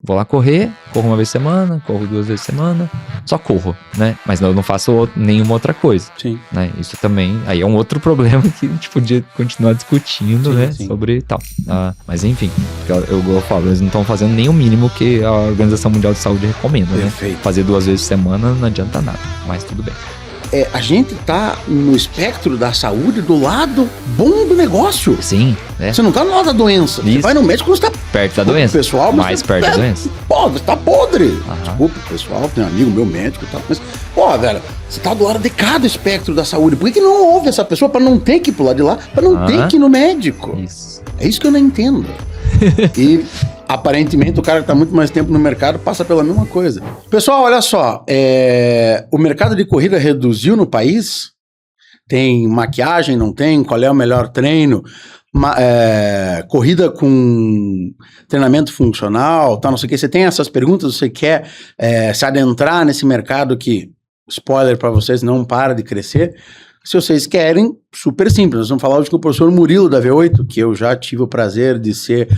Vou lá correr, corro uma vez por semana, corro 2 vezes por semana, só corro, né? Mas eu não faço nenhuma outra coisa. Sim. Né? Isso também, aí é um outro problema que a gente podia continuar discutindo, né? Sim. Sobre tal. Mas enfim, eu falo, eles não estão fazendo nem o mínimo que a Organização Mundial de Saúde recomenda, Perfeito. né? Fazer 2 vezes por semana não adianta nada, mas tudo bem. A gente tá no espectro da saúde do lado bom do negócio. Sim, né? Você não tá no lado da doença. Você vai no médico quando você tá perto da doença. Pessoal, mais perto da doença. Pô, você tá podre. Aham. Desculpa, pessoal, tem um amigo meu médico e tal. Mas, pô, velho, você tá do lado de cada espectro da saúde. Por que não ouve essa pessoa pra não ter que ir pro lado de lá? Pra não ter que ir no médico? Isso. É isso que eu não entendo. E aparentemente o cara que tá muito mais tempo no mercado passa pela mesma coisa. Pessoal, olha só, o mercado de corrida reduziu no país? Tem maquiagem, não tem? Qual é o melhor treino? Corrida com treinamento funcional, tal, não sei o que. Você tem essas perguntas, você quer se adentrar nesse mercado que, spoiler pra vocês, não para de crescer? Se vocês querem, super simples. Nós vamos falar hoje com o professor Murilo da V8, que eu já tive o prazer de ser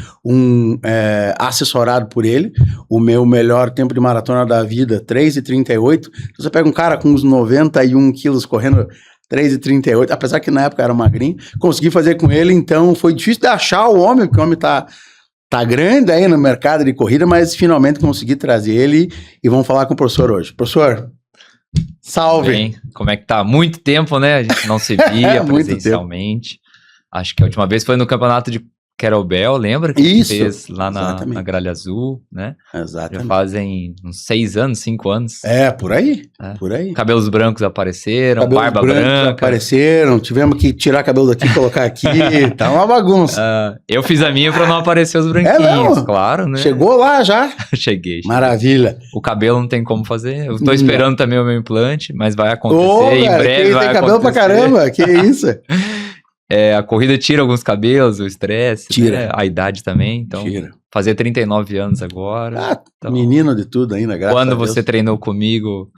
assessorado por ele. O meu melhor tempo de maratona da vida, 3:38. Você pega um cara com uns 91 quilos correndo 3:38, apesar que na época era magrinho, consegui fazer com ele, então foi difícil de achar o homem, porque o homem tá grande aí no mercado de corrida, mas finalmente consegui trazer ele e vamos falar com o professor hoje. Professor, salve! Bem, como é que tá? Muito tempo, né? A gente não se via presencialmente. Acho que a última vez foi no campeonato de Kettlebell, lembra? Que Isso, fez lá na Gralha Azul, né? Exatamente. Já fazem uns 6 anos, 5 anos. Por aí, por aí. Cabelos brancos apareceram, barba branca. Apareceram, tivemos que tirar cabelo daqui e colocar aqui, tá uma bagunça. Eu fiz a minha pra não aparecer os branquinhos, claro, né? Chegou lá já? Cheguei. Maravilha. O cabelo não tem como fazer, eu tô esperando também o meu implante, mas vai acontecer, em breve vai acontecer. Tem cabelo pra caramba, que isso? A corrida tira alguns cabelos, o estresse, né? A idade também, então fazer 39 anos agora. Então, menino de tudo ainda, graças a Deus. Quando você treinou comigo,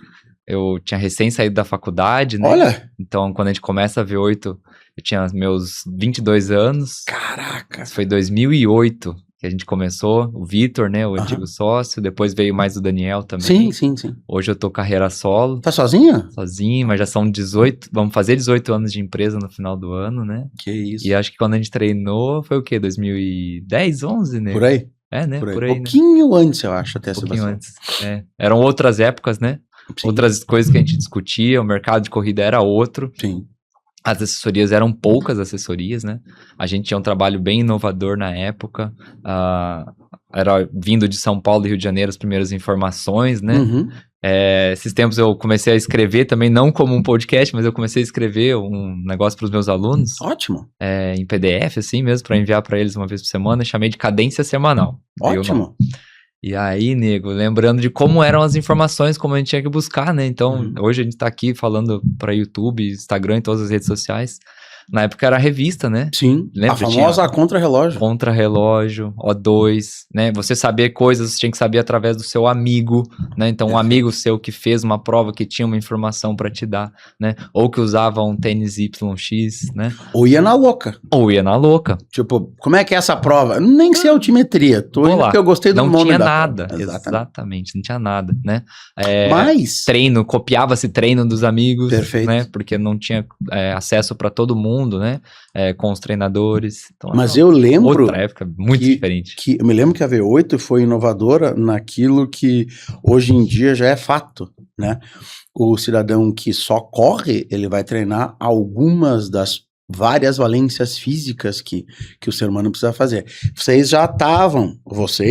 eu tinha recém saído da faculdade, né? Olha! Então, quando a gente começa a V8, eu tinha meus 22 anos. Caraca! Isso foi 2008 que a gente começou, o Vitor, né, o antigo sócio, depois veio mais o Daniel também. Sim. Hoje eu tô carreira solo. Tá sozinho? Sozinho, mas já são 18, vamos fazer 18 anos de empresa no final do ano, né? Que isso. E acho que quando a gente treinou, foi o quê? 2010, 11, né? Por aí? Né? Por aí, pouquinho, né? Antes, eu acho, até essa pouquinho antes, Eram outras épocas, né? Sim. Outras coisas que a gente discutia, o mercado de corrida era outro. Sim. As assessorias eram poucas assessorias, né? A gente tinha um trabalho bem inovador na época. Era vindo de São Paulo e Rio de Janeiro as primeiras informações, né? Uhum. Esses tempos eu comecei a escrever também, não como um podcast, mas eu comecei a escrever um negócio para os meus alunos. Ótimo. Em PDF, assim mesmo, para enviar para eles uma vez por semana. Chamei de cadência semanal. Ótimo. E aí, nego, lembrando de como eram as informações, como a gente tinha que buscar, né? Então, hoje a gente tá aqui falando para YouTube, Instagram e todas as redes sociais. Na época era a revista, né? Sim, lembra? A famosa Contra-Relógio. Contra-Relógio, O2, né? Você saber coisas, você tinha que saber através do seu amigo, né? Então, um amigo seu que fez uma prova, que tinha uma informação para te dar, né? Ou que usava um tênis YX, né? Ou ia na louca. Tipo, como é que é essa prova? Nem que seja altimetria. Tô indo porque eu gostei do nome da Não tinha nada. Exatamente, não tinha nada, né? Mas... Treino, copiava-se treino dos amigos. Perfeito. Né? Porque não tinha acesso para todo mundo, né? Com os treinadores. Então, mas eu lembro... Outra época, muito diferente. Eu me lembro que a V8 foi inovadora naquilo que hoje em dia já é fato, né? O cidadão que só corre, ele vai treinar algumas das várias valências físicas que o ser humano precisa fazer. Vocês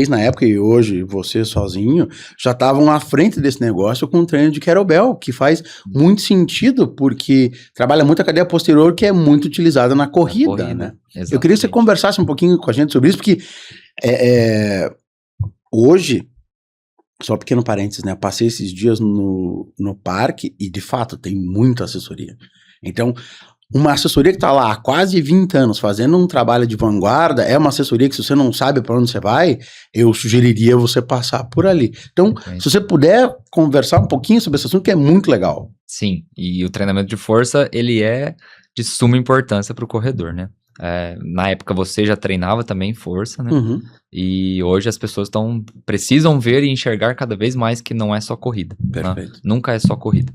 na época e hoje você sozinho, já estavam à frente desse negócio com o treino de Kettlebell, que faz muito sentido, porque trabalha muito a cadeia posterior, que é muito utilizada na corrida, né? Exatamente. Eu queria que você conversasse um pouquinho com a gente sobre isso, porque hoje, só um pequeno parênteses, né? Eu passei esses dias no parque e, de fato, tem muita assessoria. Então, uma assessoria que está lá há quase 20 anos fazendo um trabalho de vanguarda, é uma assessoria que, se você não sabe para onde você vai, eu sugeriria você passar por ali. Então, se você puder conversar um pouquinho sobre esse assunto, que é muito legal. Sim, e o treinamento de força, ele é de suma importância para o corredor, né? Na época você já treinava também força, né? Uhum. E hoje as pessoas precisam ver e enxergar cada vez mais que não é só corrida. Perfeito. Né? Nunca é só corrida.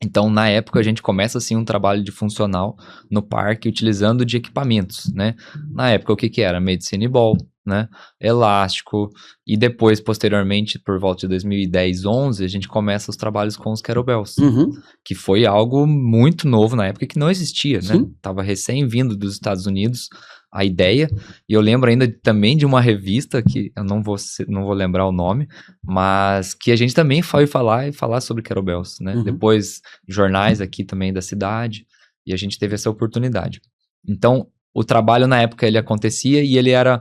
Então, na época, a gente começa, assim, um trabalho de funcional no parque, utilizando de equipamentos, né? Na época, o que que era? Medicine ball, né? Elástico, e depois, posteriormente, por volta de 2010, 11, a gente começa os trabalhos com os kettlebells, Uhum. que foi algo muito novo na época, que não existia, né? Sim. Tava recém-vindo dos Estados Unidos a ideia, e eu lembro ainda também de uma revista, que eu não vou lembrar o nome, mas que a gente também foi falar sobre kettlebells, né? Uhum. Depois, jornais aqui também da cidade, e a gente teve essa oportunidade. Então, o trabalho na época ele acontecia e ele era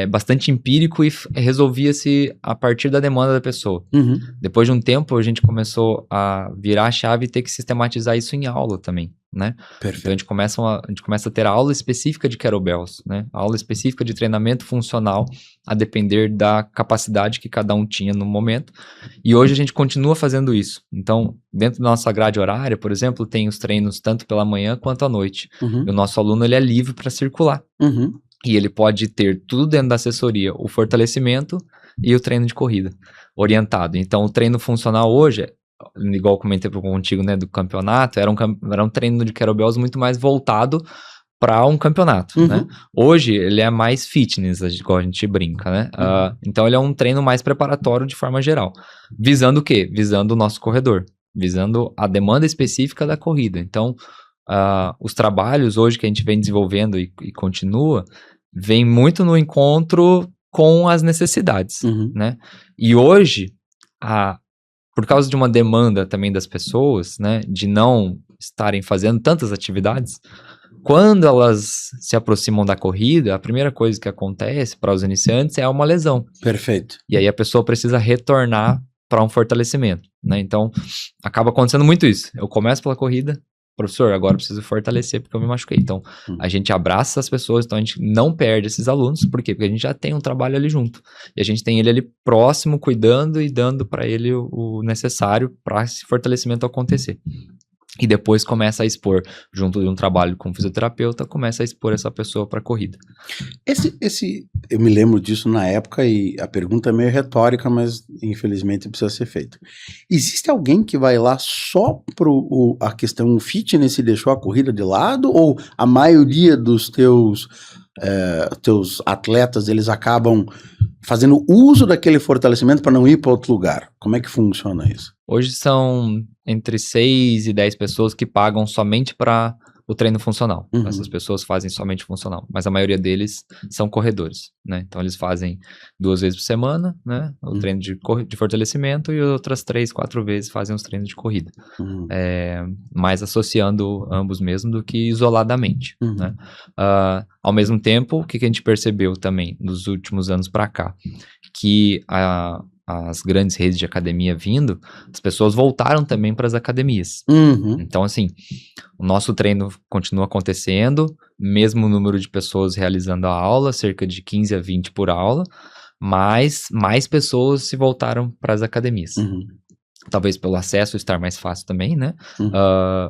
bastante empírico e resolvia-se a partir da demanda da pessoa. Uhum. Depois de um tempo, a gente começou a virar a chave e ter que sistematizar isso em aula também, né? Perfeito. Então, a gente começa a ter aula específica de kettlebells, né? Aula específica de treinamento funcional, a depender da capacidade que cada um tinha no momento. E hoje a gente continua fazendo isso. Então, dentro da nossa grade horária, por exemplo, tem os treinos tanto pela manhã quanto à noite. Uhum. E o nosso aluno ele é livre para circular. Uhum. E ele pode ter tudo dentro da assessoria, o fortalecimento e o treino de corrida orientado. Então, o treino funcional hoje, igual eu comentei contigo, né, do campeonato, era um treino de kettlebells muito mais voltado para um campeonato, Uhum. né? Hoje, ele é mais fitness, igual a gente brinca, né? Então, ele é um treino mais preparatório de forma geral. Visando o quê? Visando o nosso corredor. Visando a demanda específica da corrida. Então, os trabalhos hoje que a gente vem desenvolvendo e continua, vem muito no encontro com as necessidades, Uhum. né? E hoje, por causa de uma demanda também das pessoas, né, de não estarem fazendo tantas atividades, quando elas se aproximam da corrida, a primeira coisa que acontece para os iniciantes é uma lesão. Perfeito. E aí a pessoa precisa retornar para um fortalecimento, né? Então, acaba acontecendo muito isso. Eu começo pela corrida, professor, agora eu preciso fortalecer porque eu me machuquei. Então, a gente abraça as pessoas, então a gente não perde esses alunos. Por quê? Porque a gente já tem um trabalho ali junto. E a gente tem ele ali próximo, cuidando e dando para ele o necessário para esse fortalecimento acontecer. E depois começa a expor, junto de um trabalho com fisioterapeuta, começa a expor essa pessoa para a corrida. Eu me lembro disso na época e a pergunta é meio retórica, mas infelizmente precisa ser feita. Existe alguém que vai lá só pro a questão fitness e deixou a corrida de lado? Ou a maioria dos teus atletas, eles acabam fazendo uso daquele fortalecimento para não ir para outro lugar? Como é que funciona isso? Hoje são entre 6 e 10 pessoas que pagam somente para o treino funcional. Uhum. Essas pessoas fazem somente funcional, mas a maioria deles são corredores, né? Então eles fazem 2 vezes por semana, né? O treino de fortalecimento e outras 3, 4 vezes fazem os treinos de corrida. Mais associando ambos mesmo do que isoladamente, né? Ao mesmo tempo, o que a gente percebeu também nos últimos anos para cá? Que as grandes redes de academia vindo, as pessoas voltaram também para as academias. Então, assim, o nosso treino continua acontecendo, mesmo número de pessoas realizando a aula, cerca de 15 a 20 por aula, mas mais pessoas se voltaram para as academias. Talvez pelo acesso estar mais fácil também, né?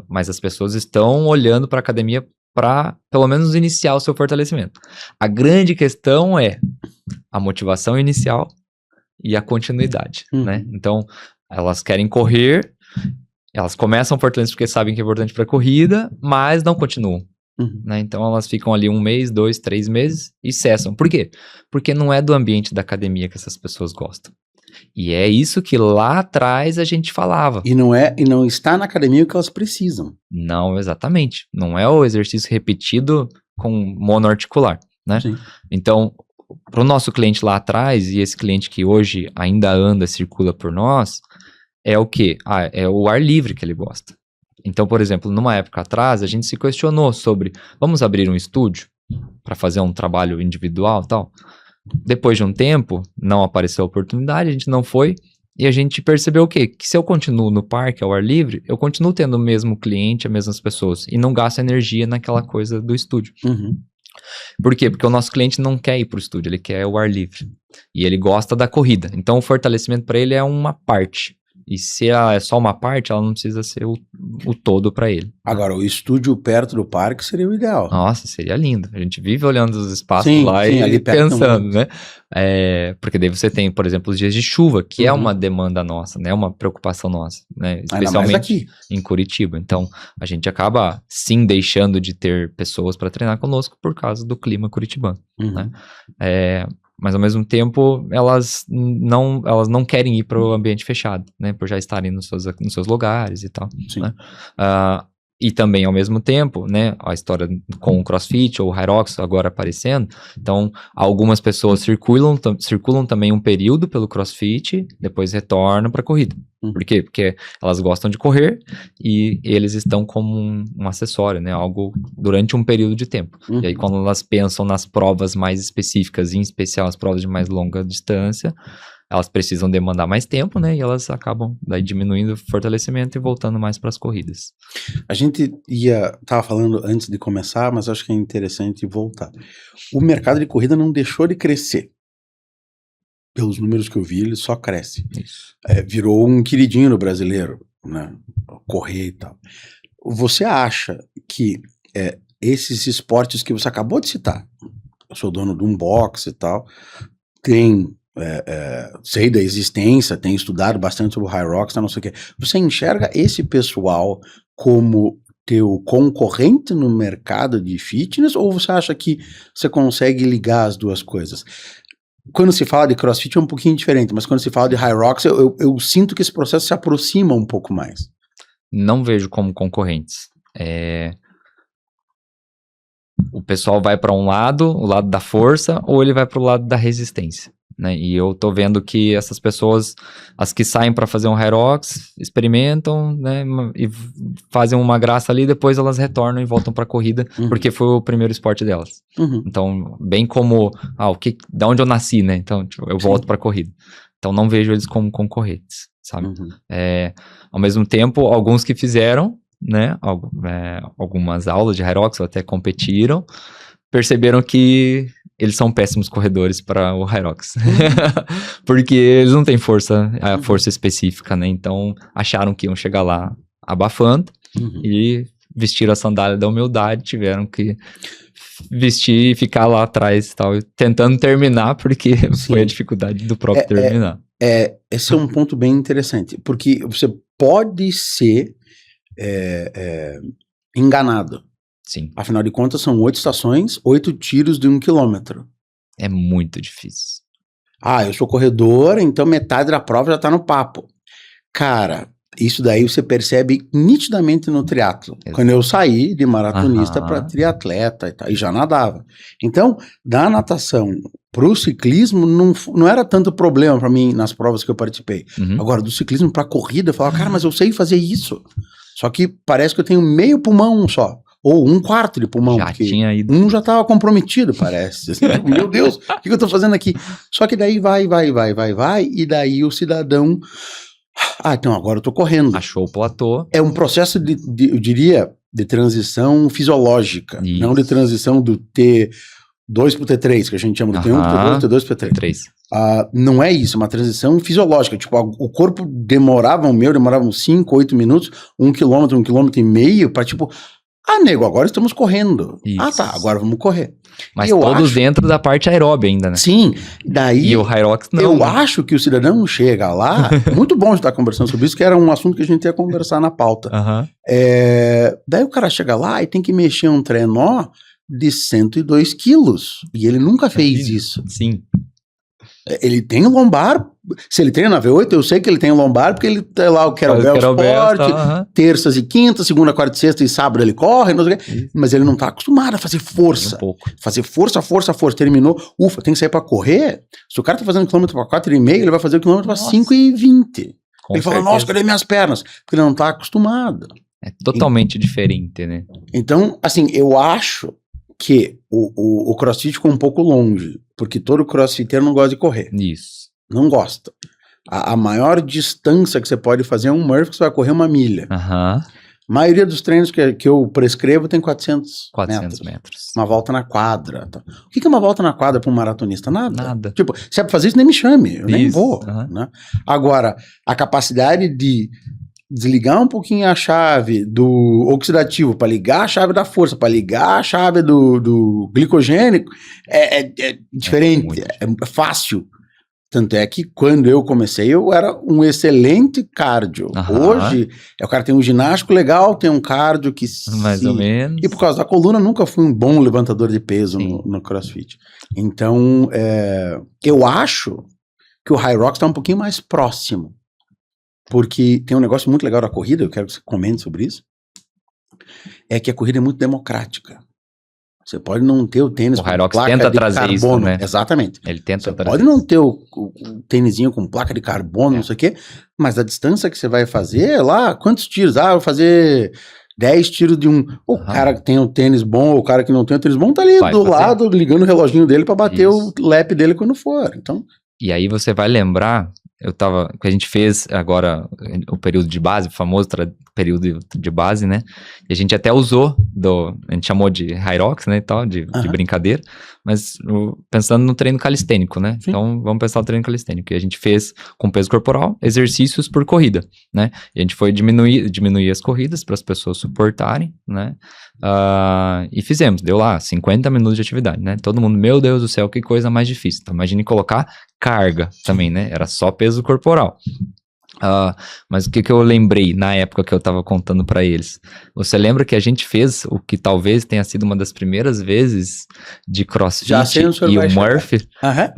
Mas as pessoas estão olhando para a academia para, pelo menos, iniciar o seu fortalecimento. A grande questão é a motivação inicial e a continuidade, né? Então, elas querem correr, elas começam fortalecimento porque sabem que é importante para a corrida, mas não continuam. Né? Então, elas ficam ali 1 mês, 2, 3 meses e cessam. Por quê? Porque não é do ambiente da academia que essas pessoas gostam. E é isso que lá atrás a gente falava. E não está na academia que elas precisam. Não, exatamente. Não é o exercício repetido com monoarticular, né? Sim. Então, para o nosso cliente lá atrás, e esse cliente que hoje ainda anda, circula por nós, é o quê? É o ar livre que ele gosta. Então, por exemplo, numa época atrás, a gente se questionou sobre, vamos abrir um estúdio para fazer um trabalho individual e tal? Depois de um tempo, não apareceu a oportunidade, a gente não foi, e a gente percebeu o quê? Que se eu continuo no parque, ao ar livre, eu continuo tendo o mesmo cliente, as mesmas pessoas, e não gasto energia naquela coisa do estúdio. Por quê? Porque o nosso cliente não quer ir para o estúdio, ele quer o ar livre. E ele gosta da corrida. Então, o fortalecimento para ele é uma parte. E se ela é só uma parte, ela não precisa ser o todo para ele. Agora, o estúdio perto do parque seria o ideal. Nossa, seria lindo. A gente vive olhando os espaços Sim, lá sim, e ali perto pensando, muito. né? Porque daí você tem, por exemplo, os dias de chuva, que é uma demanda nossa, né? Uma preocupação nossa, né? Ainda mais Especialmente aqui. em Curitiba. Então, a gente acaba, sim, deixando de ter pessoas para treinar conosco por causa do clima curitibano, né? Mas ao mesmo tempo elas não querem ir para o ambiente fechado, né? Por já estarem nos seus lugares e tal. Sim. Né? E também ao mesmo tempo, né? A história com o CrossFit ou o Hyrox agora aparecendo. Então, algumas pessoas circulam também um período pelo CrossFit, depois retornam para a corrida. Por quê? Porque elas gostam de correr e eles estão como um acessório, né? Algo durante um período de tempo. E aí, quando elas pensam nas provas mais específicas, em especial as provas de mais longa distância, elas precisam demandar mais tempo, né? E elas acabam daí diminuindo o fortalecimento e voltando mais para as corridas. A gente tava falando antes de começar, mas acho que é interessante voltar. O mercado de corrida não deixou de crescer. Pelos números que eu vi, ele só cresce. Isso. Virou um queridinho do brasileiro, né? Correr e tal. Você acha que esses esportes que você acabou de citar, eu sou dono de um box e tal, sei da existência, tenho estudado bastante sobre o Hyrox, não sei o quê. Você enxerga esse pessoal como teu concorrente no mercado de fitness, ou você acha que você consegue ligar as duas coisas? Quando se fala de CrossFit é um pouquinho diferente, mas quando se fala de Hyrox, eu sinto que esse processo se aproxima um pouco mais. Não vejo como concorrentes. O pessoal vai para um lado, o lado da força, ou ele vai para o lado da resistência. Né? E eu tô vendo que essas pessoas, as que saem para fazer um Hyrox, experimentam, né, e fazem uma graça ali, depois elas retornam e voltam para a corrida, porque foi o primeiro esporte delas. Então, bem como, da onde eu nasci, né? Então, tipo, eu volto para a corrida. Então, não vejo eles como concorrentes, sabe? Ao mesmo tempo, alguns que fizeram, né, algumas aulas de Hyrox ou até competiram, perceberam que eles são péssimos corredores para o Hyrox. Porque eles não têm a força específica, né? Então, acharam que iam chegar lá abafando e vestiram a sandália da humildade, tiveram que vestir e ficar lá atrás e tal, tentando terminar, porque foi a dificuldade do próprio terminar. Esse é um ponto bem interessante, porque você pode ser enganado. Sim. Afinal de contas, são 8 estações, 8 tiros de 1 quilômetro. É muito difícil. Eu sou corredor, então metade da prova já tá no papo. Cara, isso daí você percebe nitidamente no triatlo. Quando eu saí de maratonista para triatleta e tal, e já nadava. Então, da natação pro ciclismo, não era tanto problema para mim nas provas que eu participei. Agora, do ciclismo pra corrida, eu falava, cara, mas eu sei fazer isso. Só que parece que eu tenho meio pulmão só. Ou 1/4 de pulmão. Já tinha ido. Um já tava comprometido, parece. Meu Deus, o que eu tô fazendo aqui? Só que daí vai, e daí o cidadão... então agora eu tô correndo. Achou o platô. É um processo eu diria, de transição fisiológica. Isso. Não de transição do T2 pro T3, que a gente chama do T1 pro T2, T2 pro T3. Não é isso, é uma transição fisiológica. Tipo, o corpo demorava uns 5, 8 minutos, 1 quilômetro, 1,5 quilômetros, pra tipo... nego, agora estamos correndo. Isso. Agora vamos correr. Mas todos dentro da parte aeróbica ainda, né? Sim, daí... E o Hyrox não. Eu acho que o cidadão chega lá... Muito bom estar conversando sobre isso, que era um assunto que a gente ia conversar na pauta. Daí o cara chega lá e tem que mexer um trenó de 102 quilos. E ele nunca fez isso. Sim. Ele tem lombar. Se ele treina na V8, eu sei que ele tem lombar, porque ele tem lá o Kettlebell Sport, terças e quintas, segunda, quarta e sexta e sábado ele corre, não sei o quê, mas ele não tá acostumado a fazer força. Fazer força. Terminou, tem que sair pra correr. Se o cara tá fazendo quilômetro pra 4,5, ele vai fazer o quilômetro pra 5,20. Ele fala, nossa, cadê minhas pernas? Porque ele não tá acostumado. É totalmente diferente, né? Então, assim, eu acho que o CrossFit ficou um pouco longe, porque todo crossfiteiro não gosta de correr. Isso. Não gosta. A maior distância que você pode fazer é um Murphy, que você vai correr 1 milha. A maioria dos treinos que eu prescrevo tem 400 metros. Uma volta na quadra. Tá. O que é uma volta na quadra para um maratonista? Nada. Tipo, se é para fazer isso, nem me chame. Eu nem vou. Né? Agora, a capacidade de desligar um pouquinho a chave do oxidativo para ligar a chave da força, para ligar a chave do glicogênico, é diferente, é fácil. Tanto é que quando eu comecei, eu era um excelente cardio. Hoje, o cara tem um ginástico legal, tem um cardio que... Mais ou menos. E por causa da coluna, nunca fui um bom levantador de peso no CrossFit. Então, eu acho que o Hyrox está um pouquinho mais próximo. Porque tem um negócio muito legal da corrida, eu quero que você comente sobre isso. É que a corrida é muito democrática. Você pode não ter o tênis com placa tenta de trazer carbono. Isso, né? Exatamente. Ele tenta trazer. Pode não ter o tênisinho com placa de carbono, não sei o quê, mas a distância que você vai fazer lá, quantos tiros? Ah, eu vou fazer 10 tiros de um... O cara que tem o tênis bom, o cara que não tem o tênis bom, tá ali lado, ligando o reloginho dele pra bater o lap dele quando for. Então... E aí você vai lembrar... que a gente fez agora o período de base, o famoso período de base, né? E a gente até usou, a gente chamou de Hyrox, né, e tal, de brincadeira, mas pensando no treino calistênico, né? Sim. Então, vamos pensar no treino calistênico. E a gente fez com peso corporal, exercícios por corrida, né? E a gente foi diminuir as corridas para as pessoas suportarem, né? E fizemos, deu lá 50 minutos de atividade, né? Todo mundo, meu Deus do céu, que coisa mais difícil. Então, imagine colocar carga também, né? Era só peso corporal. Mas o que eu lembrei na época que eu tava contando pra eles? Você lembra que a gente fez o que talvez tenha sido uma das primeiras vezes de CrossFit e o Murphy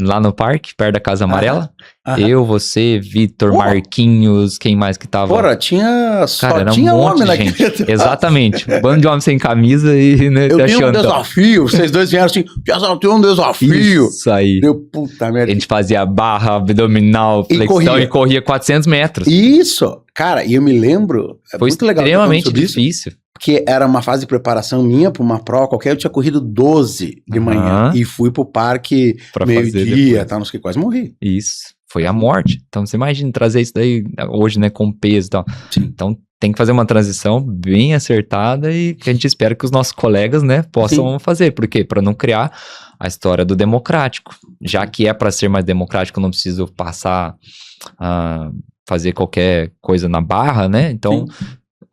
lá no parque, perto da Casa Amarela? Eu, você, Vitor, Marquinhos, quem mais que tava? Cara, era um monte homem naquele. Exatamente. Um bando de homem sem camisa e... Né, eu tinha um desafio, vocês dois vieram assim, eu tenho um desafio. Isso aí. Deu puta merda. A gente fazia barra, abdominal, flexão e corria 400 metros. Isso. Cara, e eu me lembro... Foi muito legal extremamente difícil. Porque era uma fase de preparação minha para uma prova qualquer, eu tinha corrido 12 de manhã e fui pro parque meio-dia, tá, não sei o que, quase morri. Isso. Foi a morte. Então, você imagina trazer isso daí hoje, né, com peso e tal. Sim. Então, tem que fazer uma transição bem acertada e que a gente espera que os nossos colegas, né, possam fazer. Por quê? Para não criar a história do democrático. Já que é para ser mais democrático, eu não preciso passar a fazer qualquer coisa na barra, né? Então...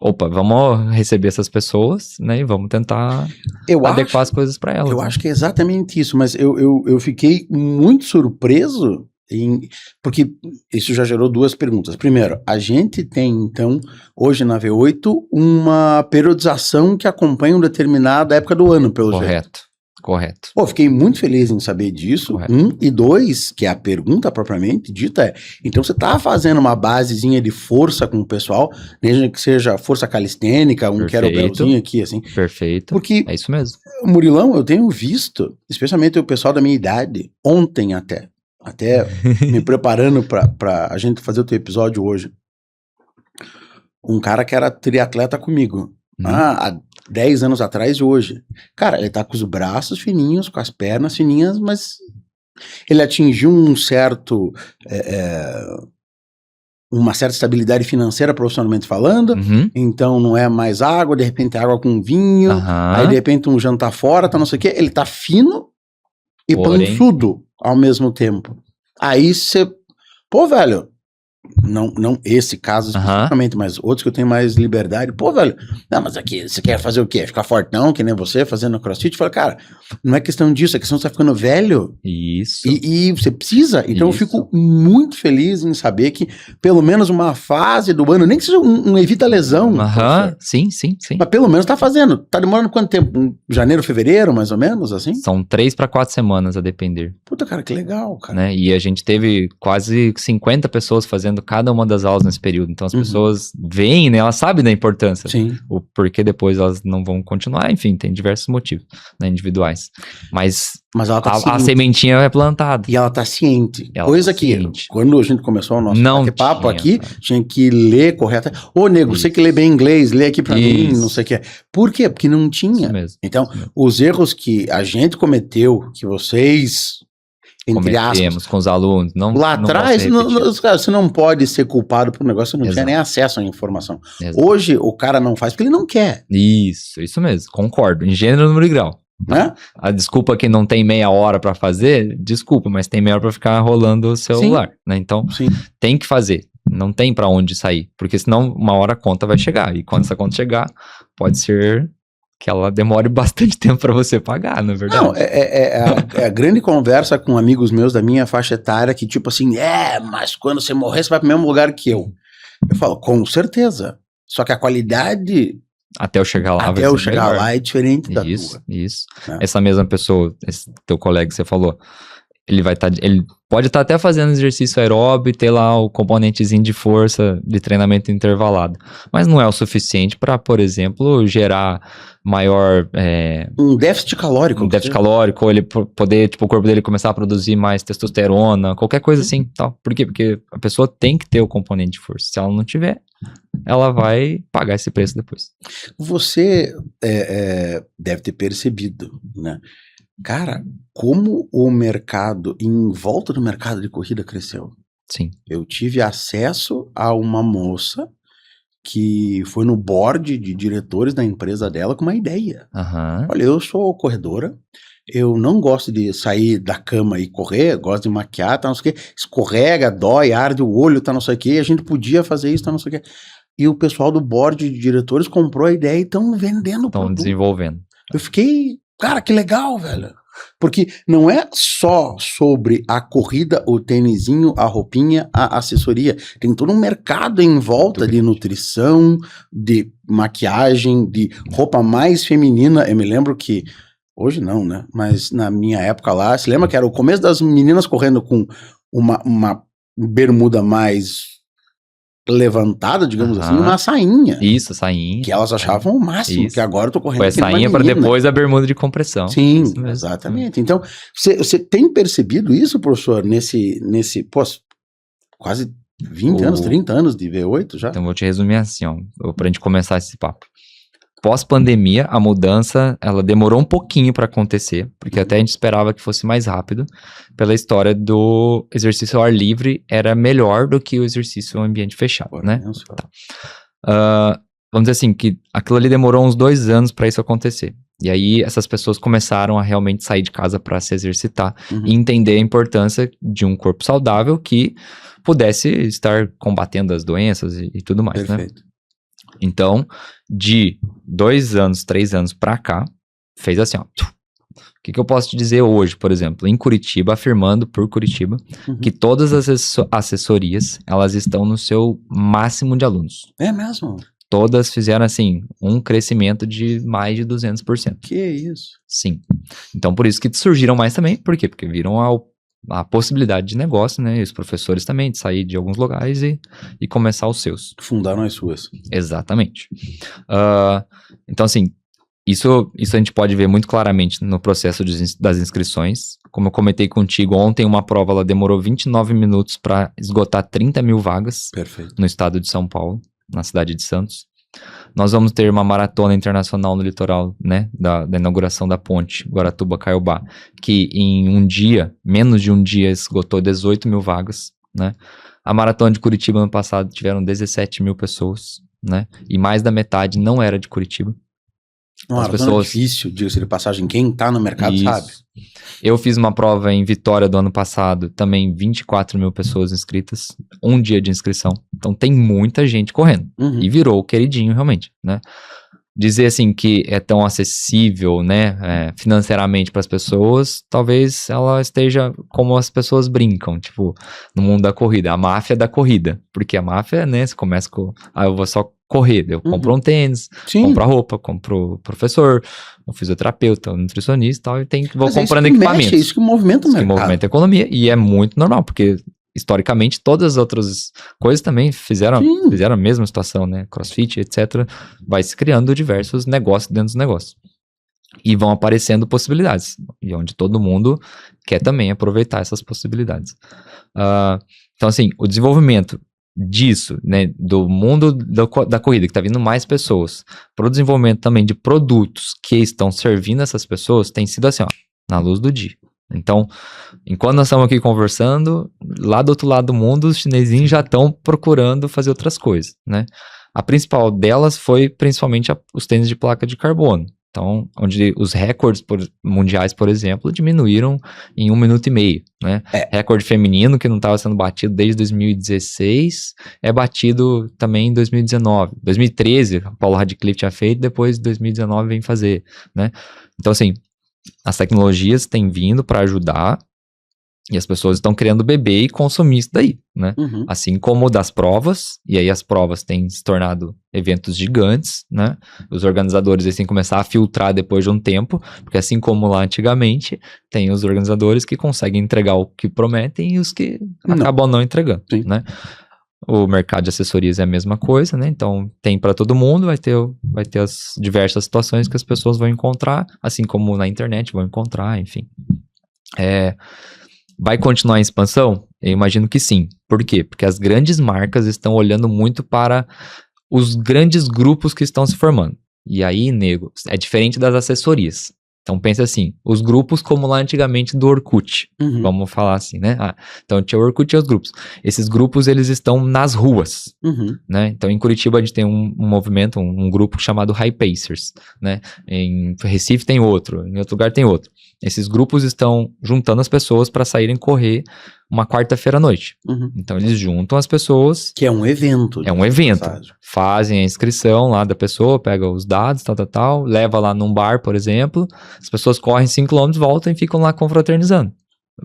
Opa, vamos receber essas pessoas, né, e vamos tentar adequar as coisas para elas. Eu acho que é exatamente isso, mas eu fiquei muito surpreso, porque isso já gerou duas perguntas. Primeiro, a gente tem, então, hoje na V8, uma periodização que acompanha uma determinada época do ano, pelo jeito. Correto. Pô, fiquei muito feliz em saber disso. E dois, que é a pergunta propriamente dita então você tá fazendo uma basezinha de força com o pessoal, mesmo que seja força calistênica, kettlebellzinho aqui, assim. Perfeito. Porque, é isso mesmo. Murilão, eu tenho visto, especialmente o pessoal da minha idade, ontem até me preparando pra a gente fazer o teu episódio hoje, um cara que era triatleta comigo. Há 10 anos atrás e hoje. Cara, ele tá com os braços fininhos, com as pernas fininhas, mas ele atingiu uma certa estabilidade financeira, profissionalmente falando, então não é mais água, de repente é água com vinho, aí de repente um jantar fora, tá não sei o quê, ele tá fino e pançudo ao mesmo tempo. Aí você, pô, velho, não esse caso especificamente, mas outros que eu tenho mais liberdade. Pô, velho, não, mas aqui, você quer fazer o quê? Ficar fortão, que nem você, fazendo CrossFit? Fala, cara, não é questão disso, é questão de você tá ficando velho. Isso. E você precisa. Então eu fico muito feliz em saber que pelo menos uma fase do ano, nem que seja um evita lesão. Sim. Mas pelo menos tá fazendo. Tá demorando quanto tempo? Janeiro, fevereiro, mais ou menos, assim? São 3 para 4 semanas, a depender. Puta, cara, que legal, cara. Né? E a gente teve quase 50 pessoas fazendo cada uma das aulas nesse período. Então as pessoas veem, né? Elas sabem da importância. Sim. O porquê depois elas não vão continuar. Enfim, tem diversos motivos, né, individuais. Mas ela tá a sementinha é plantada. E ela tá ciente. Coisa que quando a gente começou o nosso bate-papo aqui, tinha que ler correto. Ô, nego, você que lê bem inglês, lê aqui pra mim, não sei o que. Por quê? Porque não tinha. Então, os erros que a gente cometeu, que vocês Entre aspas. cometemos com os alunos. Não, Lá não gosto de atrás, repetir. cara, você não pode ser culpado por um negócio que não tinha Exato. nem acesso à informação. Exato. Hoje, o cara não faz porque ele não quer, Isso mesmo, concordo. Em gênero, número e grau. né? A desculpa que não tem meia hora pra fazer, desculpa, mas tem meia hora pra ficar rolando o celular, né? Então, Sim. tem que fazer. Não tem pra onde sair, porque senão uma hora a conta vai chegar. E quando essa conta chegar, pode ser que ela demore bastante tempo pra você pagar, na verdade. Não, é a grande conversa com amigos meus da minha faixa etária que tipo assim, mas quando você morrer você vai pro mesmo lugar que eu. Eu falo, com certeza. Só que a qualidade Até eu chegar lá, até vai eu ser chegar melhor. lá é diferente da Isso, tua. isso. É. Essa mesma pessoa, esse teu colega que você falou, ele pode estar até fazendo exercício aeróbio e ter lá o componentezinho de força de treinamento intervalado, mas não é o suficiente para, por exemplo, gerar maior Um déficit calórico. um déficit calórico, ou ele poder, tipo, o corpo dele começar a produzir mais testosterona, qualquer coisa assim, tal. Por quê? Porque a pessoa tem que ter o componente de força. Se ela não tiver, ela vai pagar esse preço depois. Você deve ter percebido, né? Cara, como o mercado, em volta do mercado de corrida cresceu. Sim. Eu tive acesso a uma moça que foi no board de diretores da empresa dela com uma ideia. Aham. Olha, eu sou corredora, eu não gosto de sair da cama e correr, gosto de maquiar, tá, não sei o quê, escorrega, dói, arde o olho, tá, não sei o quê, a gente podia fazer isso, tá, não sei o quê. E o pessoal do board de diretores comprou a ideia e estão vendendo o Estão produto. desenvolvendo. Eu fiquei, cara, que legal, velho. Porque não é só sobre a corrida, o tênisinho, a roupinha, a assessoria. Tem todo um mercado em volta de nutrição, de maquiagem, de roupa mais feminina. Eu me lembro que, hoje não, né? Mas na minha época lá, se lembra que era o começo das meninas correndo com uma bermuda mais levantada, digamos assim, uma sainha. Isso, sainha. Que elas achavam o máximo, Isso. que agora eu tô correndo Foi a que nem uma sainha para menina. depois a bermuda de compressão. Sim, Isso mesmo. exatamente. Então, você tem percebido isso, professor, nesse quase 20 anos, 30 anos de V8 já? Então vou te resumir assim, ó, pra gente começar esse papo. Pós-pandemia, a mudança, ela demorou um pouquinho para acontecer, porque até a gente esperava que fosse mais rápido, pela história do exercício ao ar livre, era melhor do que o exercício em ambiente fechado, né? Tá. Vamos dizer assim, que aquilo ali demorou uns 2 anos para isso acontecer. E aí essas pessoas começaram a realmente sair de casa para se exercitar e entender a importância de um corpo saudável que pudesse estar combatendo as doenças e tudo mais, Perfeito. né? Então, de 2 anos, 3 anos pra cá, fez assim, ó. O que eu posso te dizer hoje, por exemplo, em Curitiba, afirmando por Curitiba, que todas as assessorias, elas estão no seu máximo de alunos. É mesmo? Todas fizeram, assim, um crescimento de mais de 200%. Que isso? Sim. Então, por isso que surgiram mais também. Por quê? Porque viram a possibilidade de negócio, né? E os professores também, de sair de alguns lugares e começar os seus. Fundaram as suas. Exatamente. Então, assim, isso a gente pode ver muito claramente no processo das inscrições. Como eu comentei contigo, ontem uma prova ela demorou 29 minutos para esgotar 30 mil vagas. Perfeito. No estado de São Paulo, na cidade de Santos. Nós vamos ter uma maratona internacional no litoral, né, da inauguração da ponte Guaratuba-Caiobá, que em um dia, menos de um dia, esgotou 18 mil vagas, né. A maratona de Curitiba ano passado tiveram 17 mil pessoas, né, e mais da metade não era de Curitiba. Uma maratona difícil, diga-se de passagem, quem tá no mercado sabe. Eu fiz uma prova em Vitória do ano passado, também 24 mil pessoas inscritas, um dia de inscrição. Então tem muita gente correndo. E virou o queridinho realmente, né? Dizer assim que é tão acessível, né, financeiramente para as pessoas, talvez ela esteja como as pessoas brincam, tipo, no mundo da corrida, a máfia da corrida. Porque a máfia, né, você começa com, eu vou só correr, eu compro um tênis, compro a roupa, compro o professor, o fisioterapeuta, o nutricionista e tal, e vou comprando equipamentos. Isso que movimenta o mercado. Que movimenta a economia, e é muito normal, porque historicamente todas as outras coisas também fizeram a mesma situação, né, crossfit, etc, vai se criando diversos negócios dentro dos negócios. E vão aparecendo possibilidades, e onde todo mundo quer também aproveitar essas possibilidades. Então assim, o desenvolvimento disso, né, do mundo da corrida, que tá vindo mais pessoas, para o desenvolvimento também de produtos que estão servindo essas pessoas, tem sido assim, ó, na luz do dia. Então, enquanto nós estamos aqui conversando, lá do outro lado do mundo, os chinesinhos já estão procurando fazer outras coisas, né? A principal delas foi principalmente os tênis de placa de carbono. Então, onde os recordes mundiais, por exemplo, diminuíram em 1 minuto e meio, né? Recorde feminino, que não estava sendo batido desde 2016, é batido também em 2019. 2013, o Paulo Radcliffe tinha feito, depois 2019 vem fazer, né? Então, assim, as tecnologias têm vindo para ajudar e as pessoas estão querendo beber e consumir isso daí, né? Uhum. Assim como das provas, e aí as provas têm se tornado eventos gigantes, né? Os organizadores eles têm que começar a filtrar depois de um tempo, porque assim como lá antigamente, tem os organizadores que conseguem entregar o que prometem e os que acabam não entregando, né? O mercado de assessorias é a mesma coisa, né? Então, tem para todo mundo, vai ter as diversas situações que as pessoas vão encontrar, assim como na internet vão encontrar, enfim. Vai continuar em expansão? Eu imagino que sim. Por quê? Porque as grandes marcas estão olhando muito para os grandes grupos que estão se formando. E aí, nego, é diferente das assessorias. Então, pensa assim, os grupos como lá antigamente do Orkut, vamos falar assim, né? Então, tinha o Orkut e os grupos. Esses grupos, eles estão nas ruas, né? Então, em Curitiba, a gente tem um movimento, um grupo chamado High Pacers, né? Em Recife tem outro, em outro lugar tem outro. Esses grupos estão juntando as pessoas para saírem correr uma quarta-feira à noite. Então, eles juntam as pessoas... Que é um evento. É um evento. Fazem a inscrição lá da pessoa, pega os dados, tal, leva lá num bar, por exemplo, as pessoas correm 5 km, voltam e ficam lá confraternizando.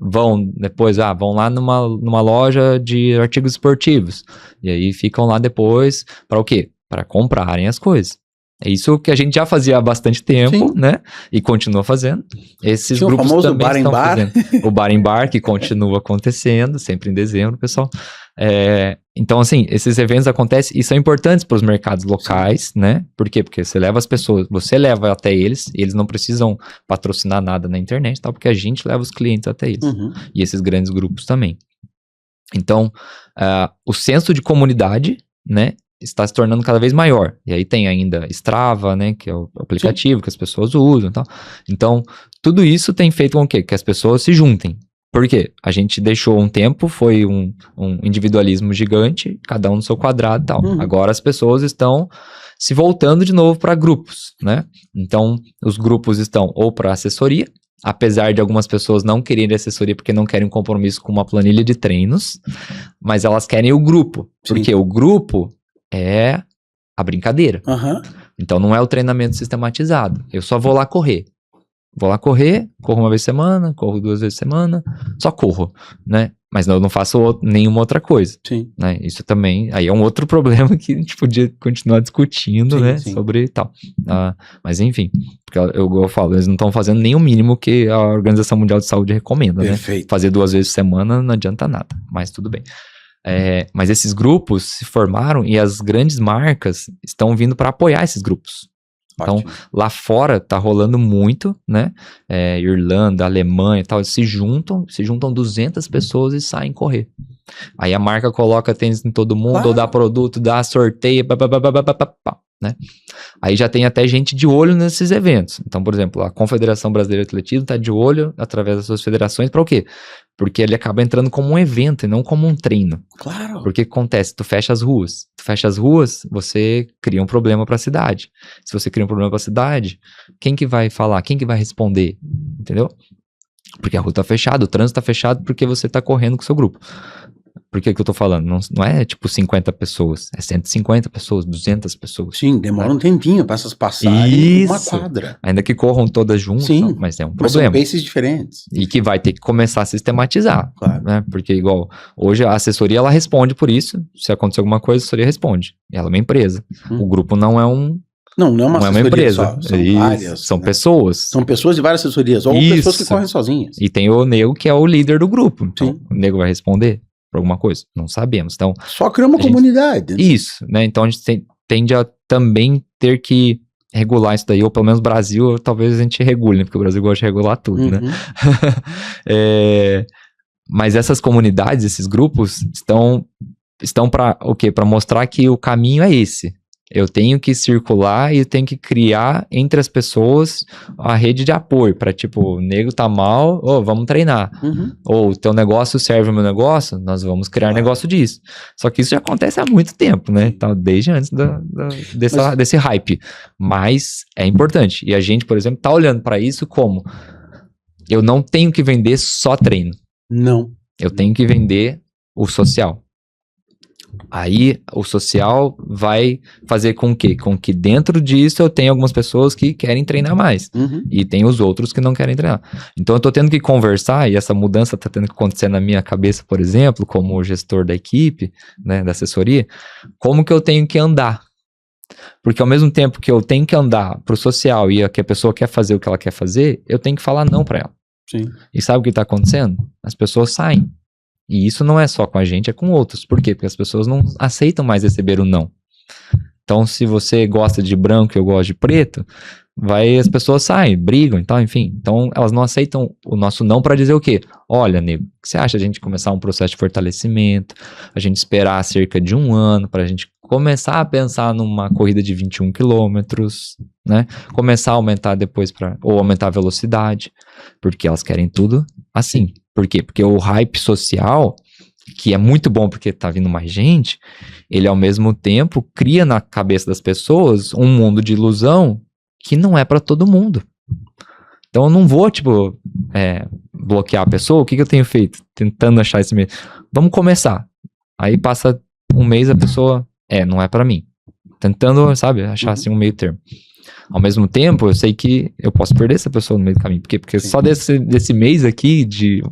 Vão depois, vão lá numa loja de artigos esportivos. E aí ficam lá depois para o quê? Para comprarem as coisas. É isso que a gente já fazia há bastante tempo, né? E continua fazendo. Esses tinha grupos também bar estão bar. fazendo. O bar em bar, que continua acontecendo, sempre em dezembro, pessoal. Então, assim, esses eventos acontecem e são importantes para os mercados locais, né? Por quê? Porque você leva as pessoas, você leva até eles, e eles não precisam patrocinar nada na internet, tal, porque a gente leva os clientes até eles. E esses grandes grupos também. Então, o senso de comunidade, né? Está se tornando cada vez maior. E aí tem ainda Strava, né, que é o aplicativo que as pessoas usam e tal. Então, tudo isso tem feito com que as pessoas se juntem. Por quê? A gente deixou um tempo, foi um individualismo gigante, cada um no seu quadrado e tal. Agora as pessoas estão se voltando de novo para grupos, né? Então, os grupos estão ou para assessoria, apesar de algumas pessoas não quererem assessoria porque não querem um compromisso com uma planilha de treinos, mas elas querem o grupo. Porque o grupo é a brincadeira. Então não é o treinamento sistematizado. Eu só vou lá correr. Corro uma vez por semana, corro 2 vezes por semana, só corro, né? Mas eu não faço nenhuma outra coisa. Né? Isso também, aí é um outro problema que a gente podia continuar discutindo, né? Sobre tal. Mas enfim, porque eu falo, eles não estão fazendo nem o mínimo que a Organização Mundial de Saúde recomenda, né? Fazer 2 vezes por semana não adianta nada, mas tudo bem. Mas esses grupos se formaram e as grandes marcas estão vindo para apoiar esses grupos. Então, lá fora tá rolando muito, né? Irlanda, Alemanha e tal, se juntam 200 pessoas e saem correr. Aí a marca coloca tênis em todo mundo, ou dá produto, dá sorteio, né? Aí já tem até gente de olho nesses eventos. Então, por exemplo, a Confederação Brasileira de Atletismo tá de olho através das suas federações para o quê? Porque ele acaba entrando como um evento e não como um treino. Porque o que acontece? Tu fecha as ruas, você cria um problema para a cidade. Se você cria um problema para a cidade, quem que vai falar? Quem que vai responder? Entendeu? Porque a rua tá fechada, o trânsito tá fechado porque você tá correndo com o seu grupo. Por que eu tô falando? Não é tipo 50 pessoas, é 150 pessoas, 200 pessoas. Sim, demora um tempinho para essas passarem uma quadra. Ainda que corram todas juntas, mas é um problema. Mas são paces diferentes. E que vai ter que começar a sistematizar, né? Porque igual, hoje a assessoria, ela responde por isso, se acontecer alguma coisa, a assessoria responde. Ela é uma empresa. O grupo não é não é uma empresa. Só, são várias. São pessoas. São pessoas de várias assessorias, ou pessoas que correm sozinhas. E tem o nego que é o líder do grupo. Então, o nego vai responder por alguma coisa? Não sabemos. Então, só criar uma comunidade. Isso, né? Então a gente tende a também ter que regular isso daí, ou pelo menos o Brasil, talvez a gente regule, né? Porque o Brasil gosta de regular tudo, né? Mas essas comunidades, esses grupos, estão para o quê? Para mostrar que o caminho é esse. Eu tenho que circular e eu tenho que criar entre as pessoas a rede de apoio para tipo, o nego tá mal, vamos treinar. Ou o teu negócio serve o meu negócio, nós vamos criar negócio disso. Só que isso já acontece há muito tempo, né? Então, desde antes desse hype. Mas é importante. E a gente, por exemplo, tá olhando para isso como eu não tenho que vender só treino. Não. Eu tenho que vender o social. Aí o social vai fazer com que dentro disso eu tenha algumas pessoas que querem treinar mais. E tem os outros que não querem treinar. Então eu tô tendo que conversar, e essa mudança tá tendo que acontecer na minha cabeça, por exemplo, como gestor da equipe, né, da assessoria, como que eu tenho que andar. Porque ao mesmo tempo que eu tenho que andar pro social e que a pessoa quer fazer o que ela quer fazer, eu tenho que falar não pra ela. Sim. E sabe o que tá acontecendo? As pessoas saem. E isso não é só com a gente, é com outros. Por quê? Porque as pessoas não aceitam mais receber o não. Então, se você gosta de branco e eu gosto de preto, as pessoas saem, brigam e tal, enfim. Então, elas não aceitam o nosso não para dizer o quê? Olha, nego, o que você acha de a gente começar um processo de fortalecimento, a gente esperar cerca de 1 ano para a gente começar a pensar numa corrida de 21 quilômetros, né? Começar a aumentar depois ou aumentar a velocidade, porque elas querem tudo assim. Por quê? Porque o hype social, que é muito bom porque tá vindo mais gente, ele ao mesmo tempo cria na cabeça das pessoas um mundo de ilusão que não é pra todo mundo. Então eu não vou, tipo, bloquear a pessoa. O que eu tenho feito? Tentando achar esse meio. Vamos começar. Aí passa 1 mês, a pessoa, não é pra mim. Tentando, sabe, achar assim um meio termo. Ao mesmo tempo, eu sei que eu posso perder essa pessoa no meio do caminho. Por quê? Porque só desse mês aqui, de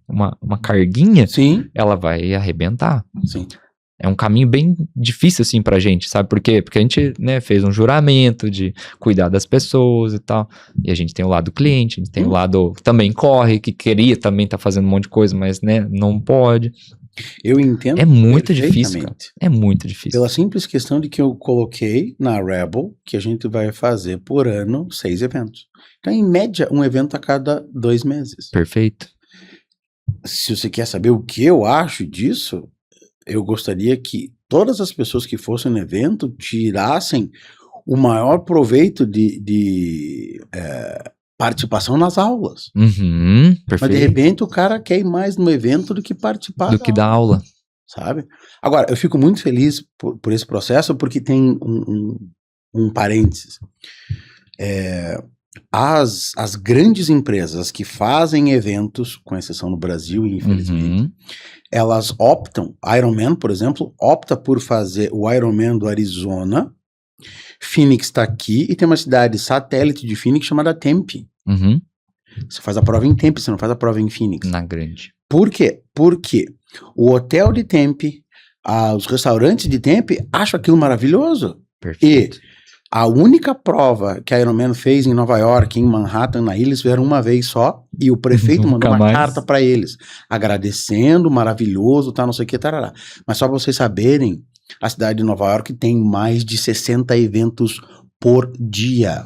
uma carguinha, ela vai arrebentar. Sim. É um caminho bem difícil, assim, pra gente, sabe? Por quê? Porque a gente, né, fez um juramento de cuidar das pessoas e tal. E a gente tem o lado cliente, a gente tem o lado que também corre, que queria também tá fazendo um monte de coisa, mas, né, não pode. Eu entendo. É muito difícil, cara. É muito difícil. Pela simples questão de que eu coloquei na Rebel que a gente vai fazer por ano 6 eventos. Então, em média, um evento a cada 2 meses. Perfeito. Se você quer saber o que eu acho disso, eu gostaria que todas as pessoas que fossem no evento tirassem o maior proveito de participação nas aulas. Perfeito. Mas de repente o cara quer ir mais no evento do que participar do que da aula. Sabe? Agora, eu fico muito feliz por esse processo, porque tem um parênteses. As grandes empresas que fazem eventos, com exceção no Brasil, infelizmente, elas optam, Ironman, por exemplo, opta por fazer o Ironman do Arizona, Phoenix está aqui, e tem uma cidade satélite de Phoenix chamada Tempe. Você faz a prova em Tempe, você não faz a prova em Phoenix. Na grande. Por quê? Porque o hotel de Tempe, os restaurantes de Tempe acham aquilo maravilhoso. Perfeito. E a única prova que a Ironman fez em Nova York, em Manhattan, na ilha, eles fizeram uma vez só, e o prefeito mandou uma carta para eles, agradecendo, maravilhoso, tá, não sei o que, tarará. Mas só para vocês saberem, a cidade de Nova York tem mais de 60 eventos por dia.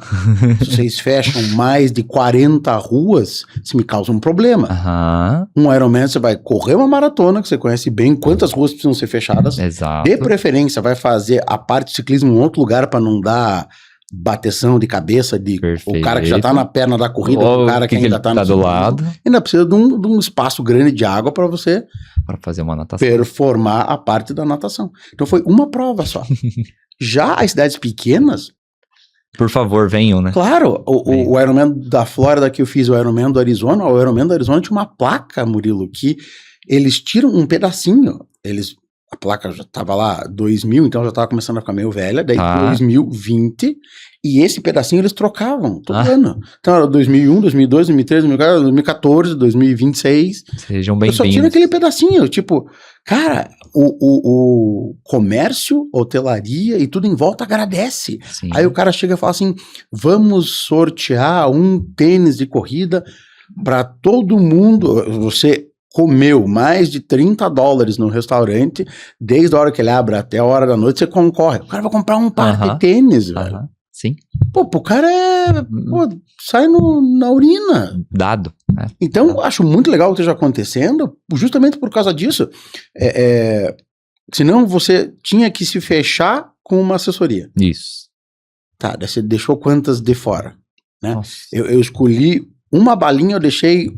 Se vocês fecham mais de 40 ruas, isso me causa um problema. Um Ironman, você vai correr uma maratona, que você conhece bem quantas ruas precisam ser fechadas. Exato. De preferência, vai fazer a parte de ciclismo em outro lugar para não dar bateção de cabeça de o cara que já tá na perna da corrida, o cara que ainda tá do lado. Ainda precisa de um espaço grande de água para você fazer uma natação, performar a parte da natação. Então foi uma prova só. Já as cidades pequenas, por favor, venham, né? Claro, o Ironman da Flórida que eu fiz, o Ironman do Arizona, tinha uma placa, Murilo, que eles tiram um pedacinho, a placa já tava lá 2000, então já tava começando a ficar meio velha, daí 2020, e esse pedacinho eles trocavam todo ano. Então era 2001, 2002, 2013, 2014, 2026. Sejam bem-vindos. Eu só tiro aquele pedacinho, tipo, cara, o comércio, hotelaria e tudo em volta agradece. Sim. Aí o cara chega e fala assim, vamos sortear um tênis de corrida para todo mundo. Você comeu mais de $30 no restaurante, desde a hora que ele abre até a hora da noite, você concorre. O cara vai comprar um par de tênis, velho. Sim. Pô, o cara sai na urina. Dado. Então, acho muito legal o que esteja acontecendo, justamente por causa disso. Senão você tinha que se fechar com uma assessoria. Isso. Tá, daí você deixou quantas de fora? Né? Nossa. Eu escolhi uma balinha, eu deixei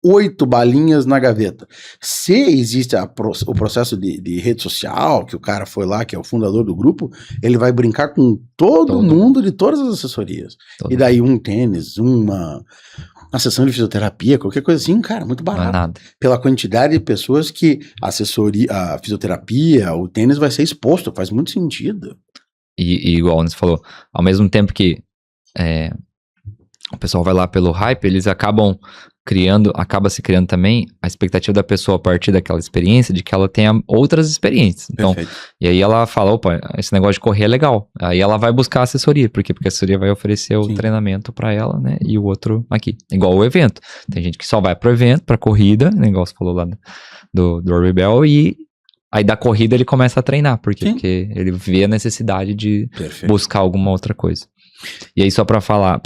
8 balinhas na gaveta. Se existe o processo de rede social, que o cara foi lá, que é o fundador do grupo, ele vai brincar com todo mundo de todas as assessorias. E daí um tênis, uma sessão de fisioterapia, qualquer coisa assim, cara, muito barato. Não é nada. Pela quantidade de pessoas que a assessoria, a fisioterapia, o tênis vai ser exposto, faz muito sentido. E igual você falou, ao mesmo tempo que o pessoal vai lá pelo hype, eles acaba se criando também a expectativa da pessoa a partir daquela experiência, de que ela tenha outras experiências. Então, e aí ela fala, opa, esse negócio de correr é legal. Aí ela vai buscar assessoria, porque a assessoria vai oferecer o treinamento pra ela, né, e o outro aqui. Igual o evento. Tem gente que só vai pro evento, pra corrida, igual você falou lá do Rebel, e aí da corrida ele começa a treinar, porque ele vê a necessidade de buscar alguma outra coisa. E aí só pra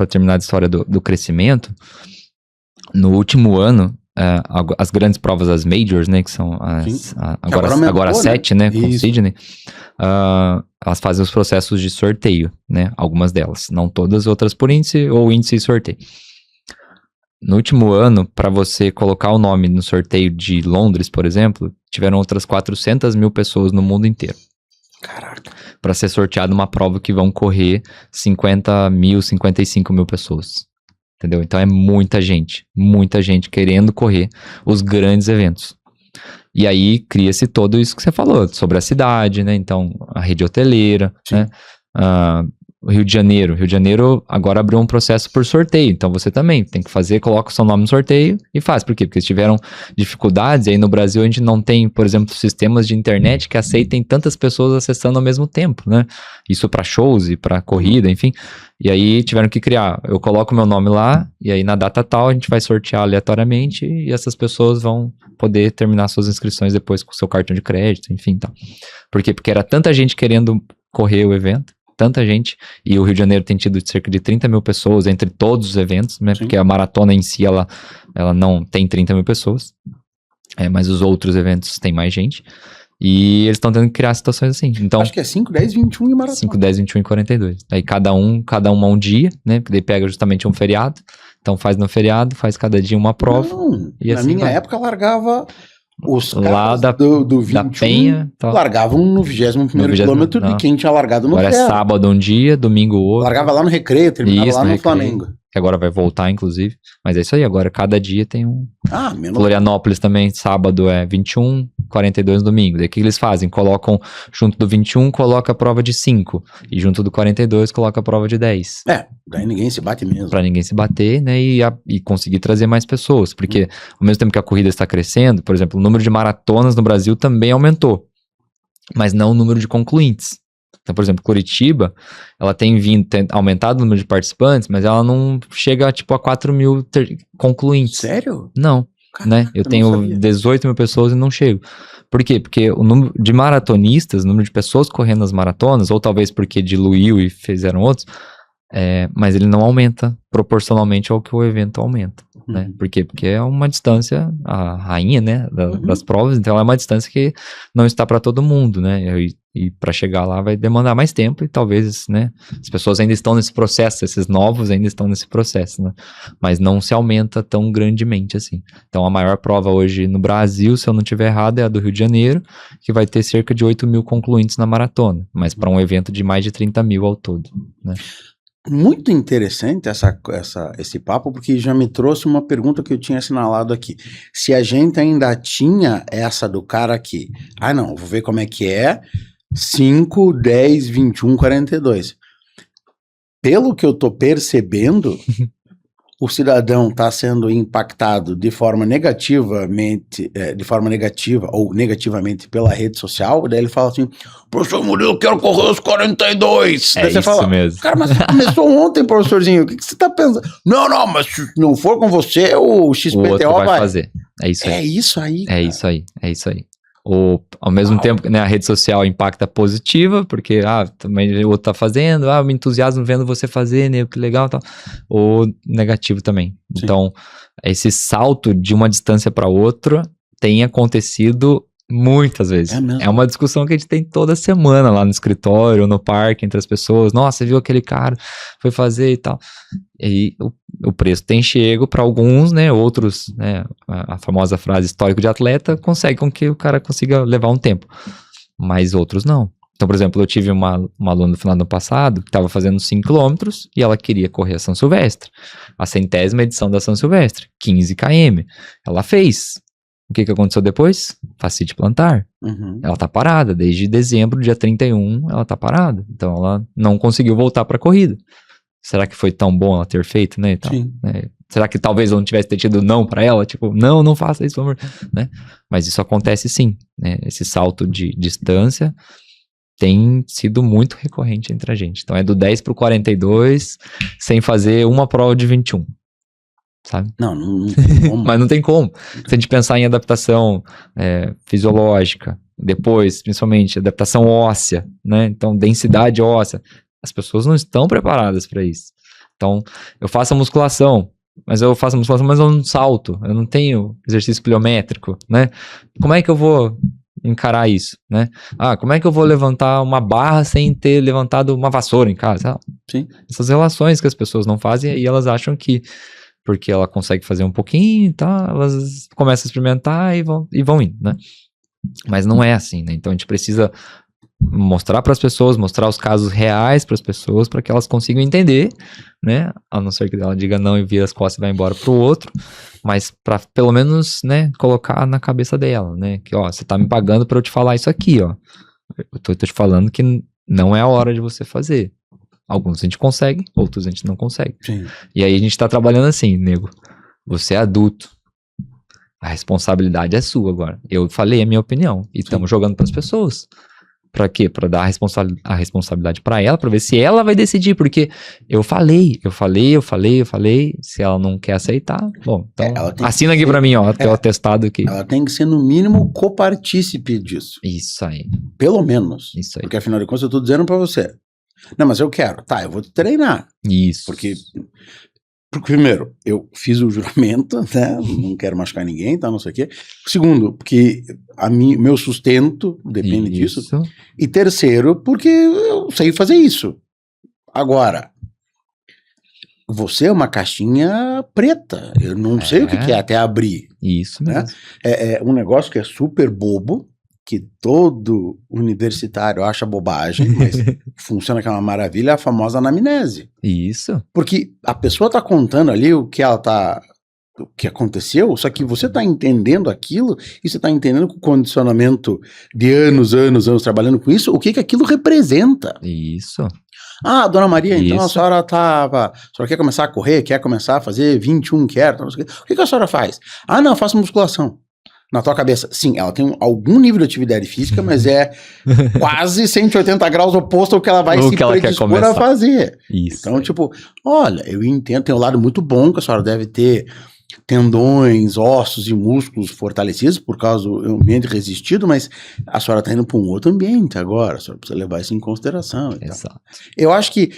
terminar a história do crescimento, no último ano, as grandes provas, as majors, né, que são agora 7, né, com Sydney, elas fazem os processos de sorteio, né, algumas delas, não todas, outras por índice ou índice e sorteio. No último ano, para você colocar o nome no sorteio de Londres, por exemplo, tiveram outras 400 mil pessoas no mundo inteiro. Caraca. Para ser sorteado uma prova que vão correr 50 mil, 55 mil pessoas. Entendeu? Então é muita gente querendo correr os grandes eventos. E aí cria-se todo isso que você falou, sobre a cidade, né? Então, a rede hoteleira, né? O Rio de Janeiro agora abriu um processo por sorteio, então você também tem que fazer, coloca o seu nome no sorteio e faz. Por quê? Porque eles tiveram dificuldades, e aí no Brasil a gente não tem, por exemplo, sistemas de internet que aceitem tantas pessoas acessando ao mesmo tempo, né? Isso para shows e para corrida, enfim. E aí tiveram que criar, eu coloco meu nome lá, e aí na data tal a gente vai sortear aleatoriamente, e essas pessoas vão poder terminar suas inscrições depois com o seu cartão de crédito, enfim, tal. Por quê? Porque era tanta gente querendo correr o evento, tanta gente, e o Rio de Janeiro tem tido cerca de 30 mil pessoas entre todos os eventos, né? Porque a maratona em si, ela não tem 30 mil pessoas, mas os outros eventos tem mais gente, e eles estão tendo que criar situações assim. Então, acho que é 5, 10, 21 e maratona. 5, 10, 21 e 42. Aí cada um dia, né? Porque daí pega justamente um feriado, então faz no feriado, faz cada dia uma prova. Não, e na assim minha época largava... Os caras lá do 21 da Penha, largavam no 21º quilômetro de quem tinha largado no Agora ferro. É sábado um dia, domingo outro. Largava lá no Recreio, terminava lá no Flamengo. Que agora vai voltar, inclusive. Mas é isso aí, agora cada dia tem um... menos... Florianópolis também, sábado é 21, 42 domingo. Daí o que eles fazem? Colocam, junto do 21, coloca a prova de 5. E junto do 42, coloca a prova de 10. Daí ninguém se bate mesmo. Pra ninguém se bater, né, e conseguir trazer mais pessoas. Porque ao mesmo tempo que a corrida está crescendo, por exemplo, o número de maratonas no Brasil também aumentou. Mas não o número de concluintes. Então, por exemplo, Curitiba, ela tem aumentado o número de participantes, mas ela não chega, tipo, a 4 mil concluintes. Sério? Não, né? Eu tenho 18 mil pessoas e não chego. Por quê? Porque o número de maratonistas, o número de pessoas correndo as maratonas, ou talvez porque diluiu e fizeram outros, mas ele não aumenta proporcionalmente ao que o evento aumenta. Né? Por quê? Porque é uma distância, a rainha, né, das provas, então ela é uma distância que não está para todo mundo, né, e para chegar lá vai demandar mais tempo e talvez, né, as pessoas ainda estão nesse processo, esses novos ainda estão nesse processo, né, mas não se aumenta tão grandemente assim. Então a maior prova hoje no Brasil, se eu não estiver errado, é a do Rio de Janeiro, que vai ter cerca de 8 mil concluintes na maratona, mas para um evento de mais de 30 mil ao todo, né. Muito interessante esse papo, porque já me trouxe uma pergunta que eu tinha assinalado aqui. Se a gente ainda tinha essa do cara aqui, não, vou ver como é que é, 5, 10, 21, 42. Pelo que eu tô percebendo, o cidadão está sendo impactado de forma negativa ou negativamente pela rede social, daí ele fala assim, professor Murilo, eu quero correr os 42. Daí você isso fala, mesmo. Cara, mas você começou ontem, professorzinho, o que você está pensando? Não, mas se não for com você, o XPTO o outro vai fazer. É isso aí. É isso aí, cara. É isso aí. Ao mesmo tempo, né, a rede social impacta positiva, porque também o outro tá fazendo, eu me entusiasmo vendo você fazer, né, que legal, tal. Ou negativo também. Sim. Então, esse salto de uma distância para outra tem acontecido Muitas vezes. É mesmo? É uma discussão que a gente tem toda semana lá no escritório, no parque, entre as pessoas. Nossa, você viu aquele cara, foi fazer e tal. E aí o preço tem chego para alguns, né? Outros, né? A famosa frase histórico de atleta consegue com que o cara consiga levar um tempo. Mas outros não. Então, por exemplo, eu tive uma aluna no final do ano passado que estava fazendo 5 km e ela queria correr a São Silvestre. A 100ª edição da São Silvestre, 15 km. Ela fez. O que aconteceu depois? Fascite plantar. Uhum. Ela tá parada, desde dezembro, dia 31, ela tá parada. Então ela não conseguiu voltar pra corrida. Será que foi tão bom ela ter feito, né? E tal, Sim. né? Será que talvez eu não tivesse tido não pra ela? Tipo, não faça isso, pelo amor, né? Mas isso acontece sim, né? Esse salto de distância tem sido muito recorrente entre a gente. Então é do 10 pro 42, sem fazer uma prova de 21. Sabe? Não tem como. Mas não tem como. Se a gente pensar em adaptação fisiológica, depois, principalmente, adaptação óssea, né? Então, densidade óssea. As pessoas não estão preparadas para isso. Então, eu faço a musculação, mas eu não salto. Eu não tenho exercício pliométrico, né? Como é que eu vou encarar isso, né? Como é que eu vou levantar uma barra sem ter levantado uma vassoura em casa? Sim. Essas relações que as pessoas não fazem e elas acham que porque ela consegue fazer um pouquinho e tal, elas começam a experimentar e vão indo, né? Mas não é assim, né? Então a gente precisa mostrar para as pessoas, mostrar os casos reais para as pessoas, para que elas consigam entender, né? A não ser que ela diga não e vira as costas e vai embora pro outro, mas para pelo menos, né, colocar na cabeça dela, né? Que, ó, você tá me pagando para eu te falar isso aqui, ó. Eu tô te falando que não é a hora de você fazer. Alguns a gente consegue, outros a gente não consegue. Sim. E aí a gente tá trabalhando assim, nego. Você é adulto. A responsabilidade é sua agora. Eu falei a minha opinião. E estamos jogando pras pessoas. Pra quê? Pra dar a responsabilidade pra ela, pra ver se ela vai decidir. Porque eu falei. Se ela não quer aceitar, bom, então assina aqui pra mim, ó, teu atestado aqui. Ela tem que ser, no mínimo, copartícipe disso. Isso aí. Pelo menos. Isso aí. Porque, afinal de contas, eu tô dizendo pra você. Não, mas eu quero. Tá, eu vou te treinar. Isso. Porque, primeiro, eu fiz o juramento, né? Não quero machucar ninguém, tá? Não sei o quê. Segundo, porque meu sustento depende disso. E terceiro, porque eu sei fazer isso. Agora, você é uma caixinha preta. Eu não sei o que é até abrir. Isso mesmo. Né? É um negócio que é super bobo, que todo universitário acha bobagem, mas funciona que é uma maravilha, é a famosa anamnese. Isso. Porque a pessoa tá contando ali o que aconteceu, só que você tá entendendo aquilo, e você tá entendendo com o condicionamento de anos trabalhando com isso, o que aquilo representa. Isso. Dona Maria, então a senhora quer começar a correr, quer começar a fazer 21, quer, não sei o que a senhora faz? Não, eu faço musculação. Na tua cabeça, sim, ela tem algum nível de atividade física, mas é quase 180 graus oposto ao que ela vai se predispor a fazer. Isso. Então, tipo, olha, eu entendo, tem um lado muito bom que a senhora deve ter tendões, ossos e músculos fortalecidos por causa do ambiente resistido, mas a senhora está indo para um outro ambiente agora, a senhora precisa levar isso em consideração. Exato. Eu acho que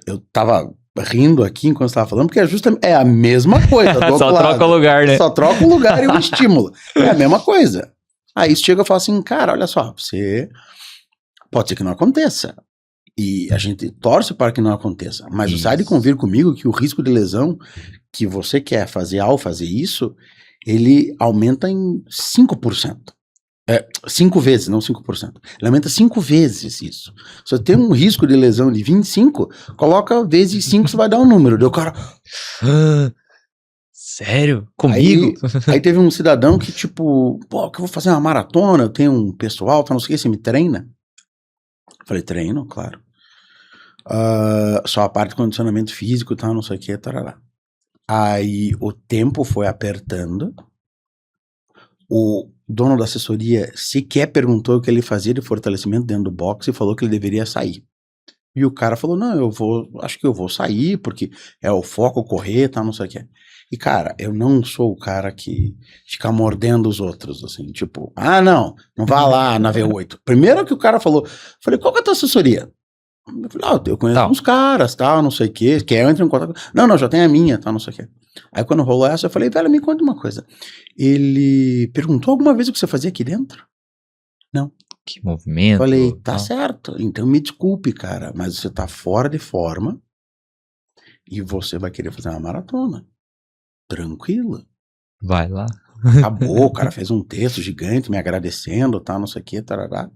eu estava rindo aqui enquanto você estava falando, porque é a mesma coisa. Do Só troca o lugar, né? Só troca o lugar e o estímulo. É a mesma coisa. Aí você chega e fala assim, cara, olha só, você pode ser que não aconteça. E a gente torce para que não aconteça. Mas você há de convir comigo que o risco de lesão que você quer fazer ao fazer isso, ele aumenta em 5%. 5 vezes, não 5%. Ele aumenta 5 vezes isso. Se você tem um risco de lesão de 25, coloca vezes 5, você vai dar um número. Deu cara... Sério? Comigo? Aí teve um cidadão que tipo, que eu vou fazer uma maratona, eu tenho um pessoal, tá, não sei o que, você me treina? Eu falei, treino, claro. Só a parte de condicionamento físico, tá, não sei o que, tarará. Aí o tempo foi apertando, o dono da assessoria sequer perguntou o que ele fazia de fortalecimento dentro do boxe e falou que ele deveria sair. E o cara falou, não, acho que eu vou sair, porque é o foco correr, tá, não sei o que. E cara, eu não sou o cara que fica mordendo os outros, assim, tipo, não vá lá na V8. Primeiro que o cara falou, falei, qual que é a tua assessoria? Eu falei, eu conheço uns caras, tal, não sei o que, quer eu entro em contato. Não, já tem a minha, tal, não sei o que. Aí quando rolou essa, eu falei, velho, me conta uma coisa. Ele perguntou alguma vez o que você fazia aqui dentro? Que movimento. Falei, tá tal. certo, então me desculpe, cara, mas você tá fora de forma e você vai querer fazer uma maratona. Tranquilo. Vai lá. Acabou, o cara fez um texto gigante me agradecendo, tá, não sei o que, tarará.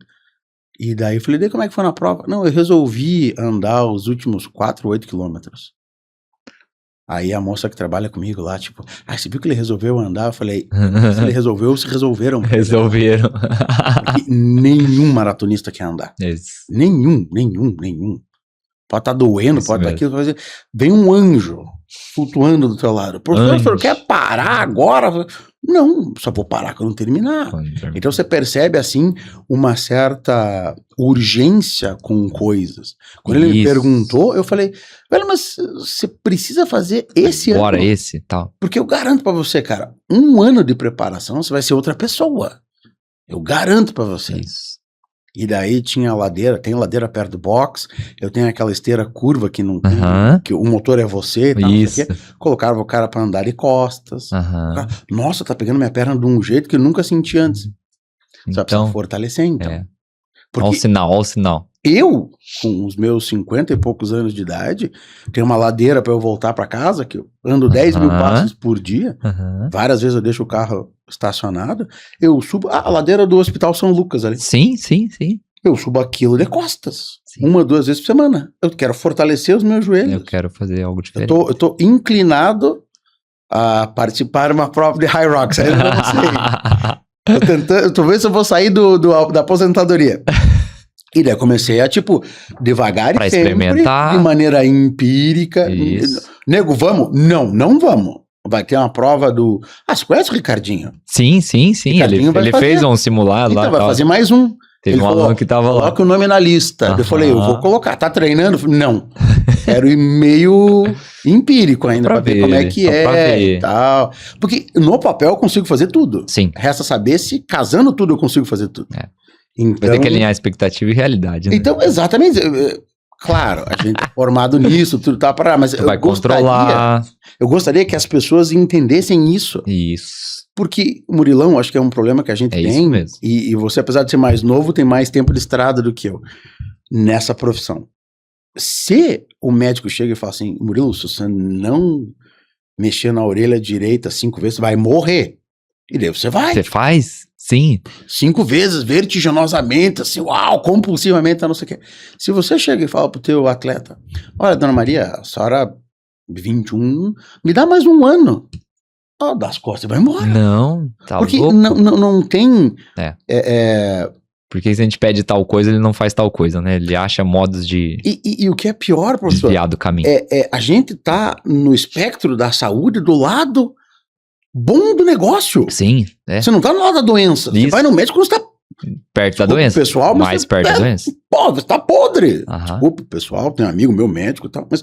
E daí eu falei, daí como é que foi na prova? Não, eu resolvi andar os últimos 4 ou 8 quilômetros. Aí a moça que trabalha comigo lá, tipo, você viu que ele resolveu andar? Eu falei, se ele resolveu, se resolveram. Resolveram. Porque nenhum maratonista quer andar. Isso. Nenhum. Pode estar doendo, Isso pode estar mesmo. aquilo. Vem um anjo flutuando do teu lado. Professor, Anjo. quer parar agora? Não, só vou parar quando terminar. Então você percebe, assim, uma certa urgência com coisas. Quando ele me Isso. perguntou, eu falei, velho, mas você precisa fazer esse Bora ano? esse, tal. Porque eu garanto pra você, cara, 1 ano de preparação, você vai ser outra pessoa. Eu garanto pra você. Isso. E daí tinha a ladeira, tem ladeira perto do box, eu tenho aquela esteira curva que não tem, Aham. que o motor é você e tal, não Isso. sei o quê. Colocava o cara pra andar de costas. Aham. Nossa, tá pegando minha perna de um jeito que eu nunca senti antes. Você vai precisar Então, fortalecer, então. é. Olha Porque o sinal, olha o sinal. eu, com os meus 50 e poucos anos de idade, tenho uma ladeira pra eu voltar pra casa, que eu ando 10 mil Aham. passos por dia. Aham. Várias vezes eu deixo o carro estacionado. Eu subo a ladeira do Hospital São Lucas ali. Sim, sim, sim. Eu subo aquilo de costas. Sim. 1, 2 vezes por semana. Eu quero fortalecer os meus joelhos. Eu quero fazer algo Eu diferente. tô inclinado a participar de uma prova de High Rocks. Aí eu não sei. Eu tô vendo se eu vou sair da aposentadoria. E daí eu comecei a, tipo, devagar Pra e sempre, experimentar. de maneira empírica. Isso. Nego, vamos? Não vamos. Vai ter uma prova do... você conhece o Ricardinho? Sim, sim, sim. Ricardinho vai Ele fazer. fez um simulado lá. Então, vai tal. fazer mais um. Teve Ele um falou, aluno que tava lá. Coloca o nome na lista. Eu falei, eu vou Aham. colocar. Tá treinando? Não. Quero ir meio empírico ainda, pra ver como é que só pra é ver. e tal. Porque no papel eu consigo fazer tudo. Sim. Resta saber se casando tudo eu consigo fazer tudo. É. Então, Vai ter que alinhar expectativa e realidade, né? então, exatamente. Claro, a gente é formado nisso, tudo tá para, mas Vai controlar. eu gostaria que as pessoas entendessem isso. Isso. Porque, Murilão, acho que é um problema que a gente É tem. isso mesmo. E você, apesar de ser mais novo, tem mais tempo de estrada do que eu nessa profissão. Se o médico chega e fala assim, Murilo, se você não mexer na orelha direita 5 vezes, você vai morrer. E daí você vai. Você faz? Sim. 5 vezes, vertiginosamente, assim, uau, compulsivamente, não sei o quê. Se você chega e fala pro teu atleta, olha, dona Maria, a senhora 21, me dá mais 1 ano. Das costas e vai embora. Não, tá Porque louco. não tem... Porque se a gente pede tal coisa, ele não faz tal coisa, né? Ele acha modos de E o que é pior, professor, desviar do caminho. a gente tá no espectro da saúde do lado bom do negócio. Sim, é. Você não tá no lado da doença. Você Isso. vai no médico quando você tá... Perto da Desculpa, doença. pessoal, mas Mais você- perto da doença. Pô, você tá podre. Aham. Desculpa, pessoal, tem um amigo meu médico e tal, mas...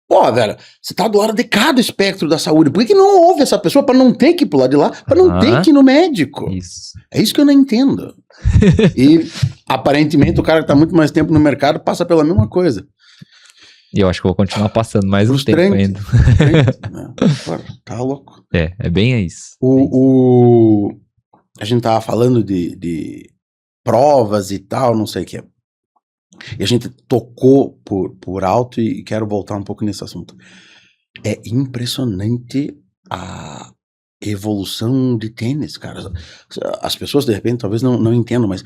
Pô, velho, você tá do lado de cada espectro da saúde. Por que não ouve essa pessoa pra não ter que ir pro lado de lá? Pra não Aham. ter que ir no médico? Isso. É isso que eu não entendo. E, aparentemente, o cara que tá muito mais tempo no mercado passa pela mesma coisa. E eu acho que eu vou continuar passando mais um tempo Frustrante. ainda. Né? Pô, tá louco. É bem isso. A gente tava falando de provas e tal, não sei o que. E a gente tocou por alto e quero voltar um pouco nesse assunto. É impressionante a evolução de tênis, cara. As pessoas, de repente, talvez não entendam, mas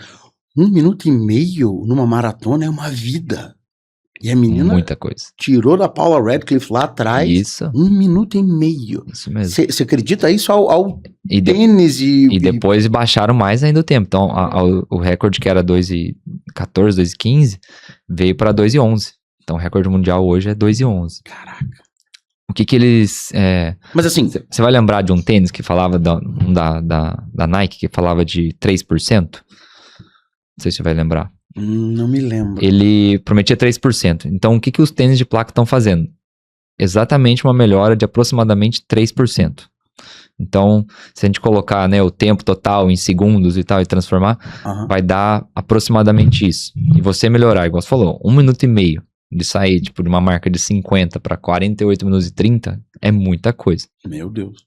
1 minuto e meio numa maratona é uma vida. E a menina Muita coisa. tirou da Paula Radcliffe lá atrás Isso. 1 minuto e meio. Isso mesmo. Você acredita isso ao E, de- tênis e depois baixaram mais ainda o tempo. Então, o recorde que era 2:14, 2:15, veio para 2:11. Então, o recorde mundial hoje é 2:11. Caraca. O que eles... Mas assim, Você vai lembrar de um tênis que falava da Nike, que falava de 3%? Não sei se você vai lembrar. não me lembro. Ele prometia 3%. Então, o que os tênis de placa estão fazendo? Exatamente uma melhora de aproximadamente 3%. Então, se a gente colocar, né, o tempo total em segundos e tal e transformar, Aham. vai dar aproximadamente isso. E você melhorar, igual você falou, 1 minuto e meio. de sair, tipo, de uma marca de 50 para 48 minutos e 30, é muita coisa. Meu Deus.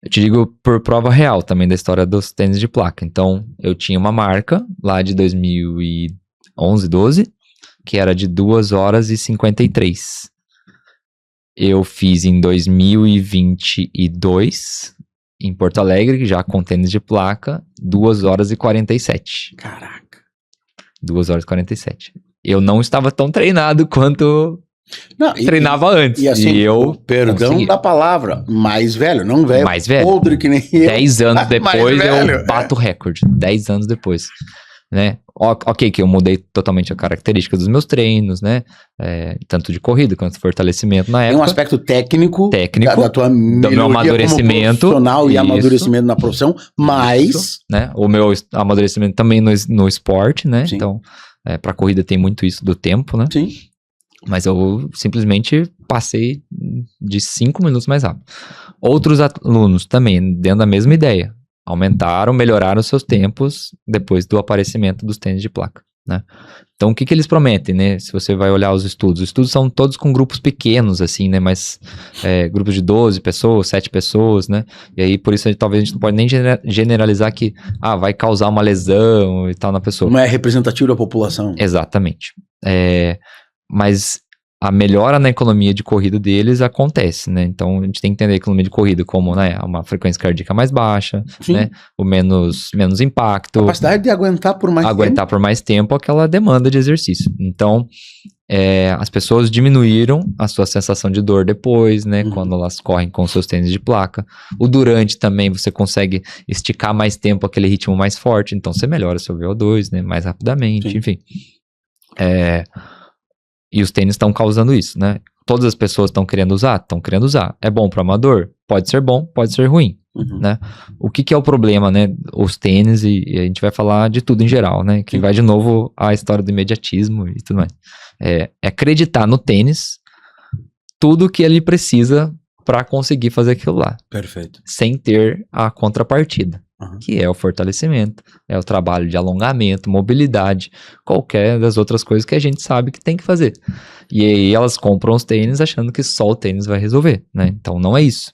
Eu te digo por prova real também da história dos tênis de placa. Então, eu tinha uma marca lá de 2011, 12, que era de 2 horas e 53. Eu fiz em 2022, em Porto Alegre, já com tênis de placa, 2 horas e 47. Caraca. 2 horas e 47. Eu não estava tão treinado quanto Não, treinava antes. E assim, eu perdão consegui. da palavra, mais velho, não velho. Mais velho. Podre que nem eu. 10 anos depois velho, eu bato o recorde. 10 anos depois. Né? Ok, que eu mudei totalmente a característica dos meus treinos, né? Tanto de corrida quanto de fortalecimento na época. Tem um aspecto técnico da tua do meu amadurecimento. como profissional e Isso. amadurecimento na profissão, mas... Isso, né? O meu amadurecimento também no esporte, né? Sim. Então, pra corrida tem muito isso do tempo, né? Sim. Mas eu simplesmente passei de 5 minutos mais rápido. Outros alunos também, dentro da mesma ideia, aumentaram, melhoraram seus tempos depois do aparecimento dos tênis de placa, né? Então, o que eles prometem, né? Se você vai olhar os estudos são todos com grupos pequenos, assim, né? Mas grupos de 12 pessoas, 7 pessoas, né? E aí, por isso, talvez a gente não pode nem generalizar que, vai causar uma lesão e tal na pessoa. Não é representativo da população. Exatamente. Mas a melhora na economia de corrida deles acontece, né? Então, a gente tem que entender a economia de corrida como, né, uma frequência cardíaca mais baixa, Sim. né? O menos impacto. Capacidade de aguentar por mais Aguentar por mais tempo aquela demanda de exercício. Então, as pessoas diminuíram a sua sensação de dor depois, né? Quando elas correm com seus tênis de placa. O durante também, você consegue esticar mais tempo aquele ritmo mais forte. Então, você melhora seu VO2, né? Mais rapidamente, Sim. enfim. E os tênis estão causando isso, né? Todas as pessoas estão querendo usar? Estão querendo usar. É bom para amador? Pode ser bom, pode ser ruim, né? O que é o problema, né? Os tênis, e a gente vai falar de tudo em geral, né? Que vai de novo à história do imediatismo e tudo mais. É acreditar no tênis tudo que ele precisa para conseguir fazer aquilo lá. Perfeito. Sem ter a contrapartida. Que é o fortalecimento, é o trabalho de alongamento, mobilidade, qualquer das outras coisas que a gente sabe que tem que fazer. E aí elas compram os tênis achando que só o tênis vai resolver, né? Então não é isso.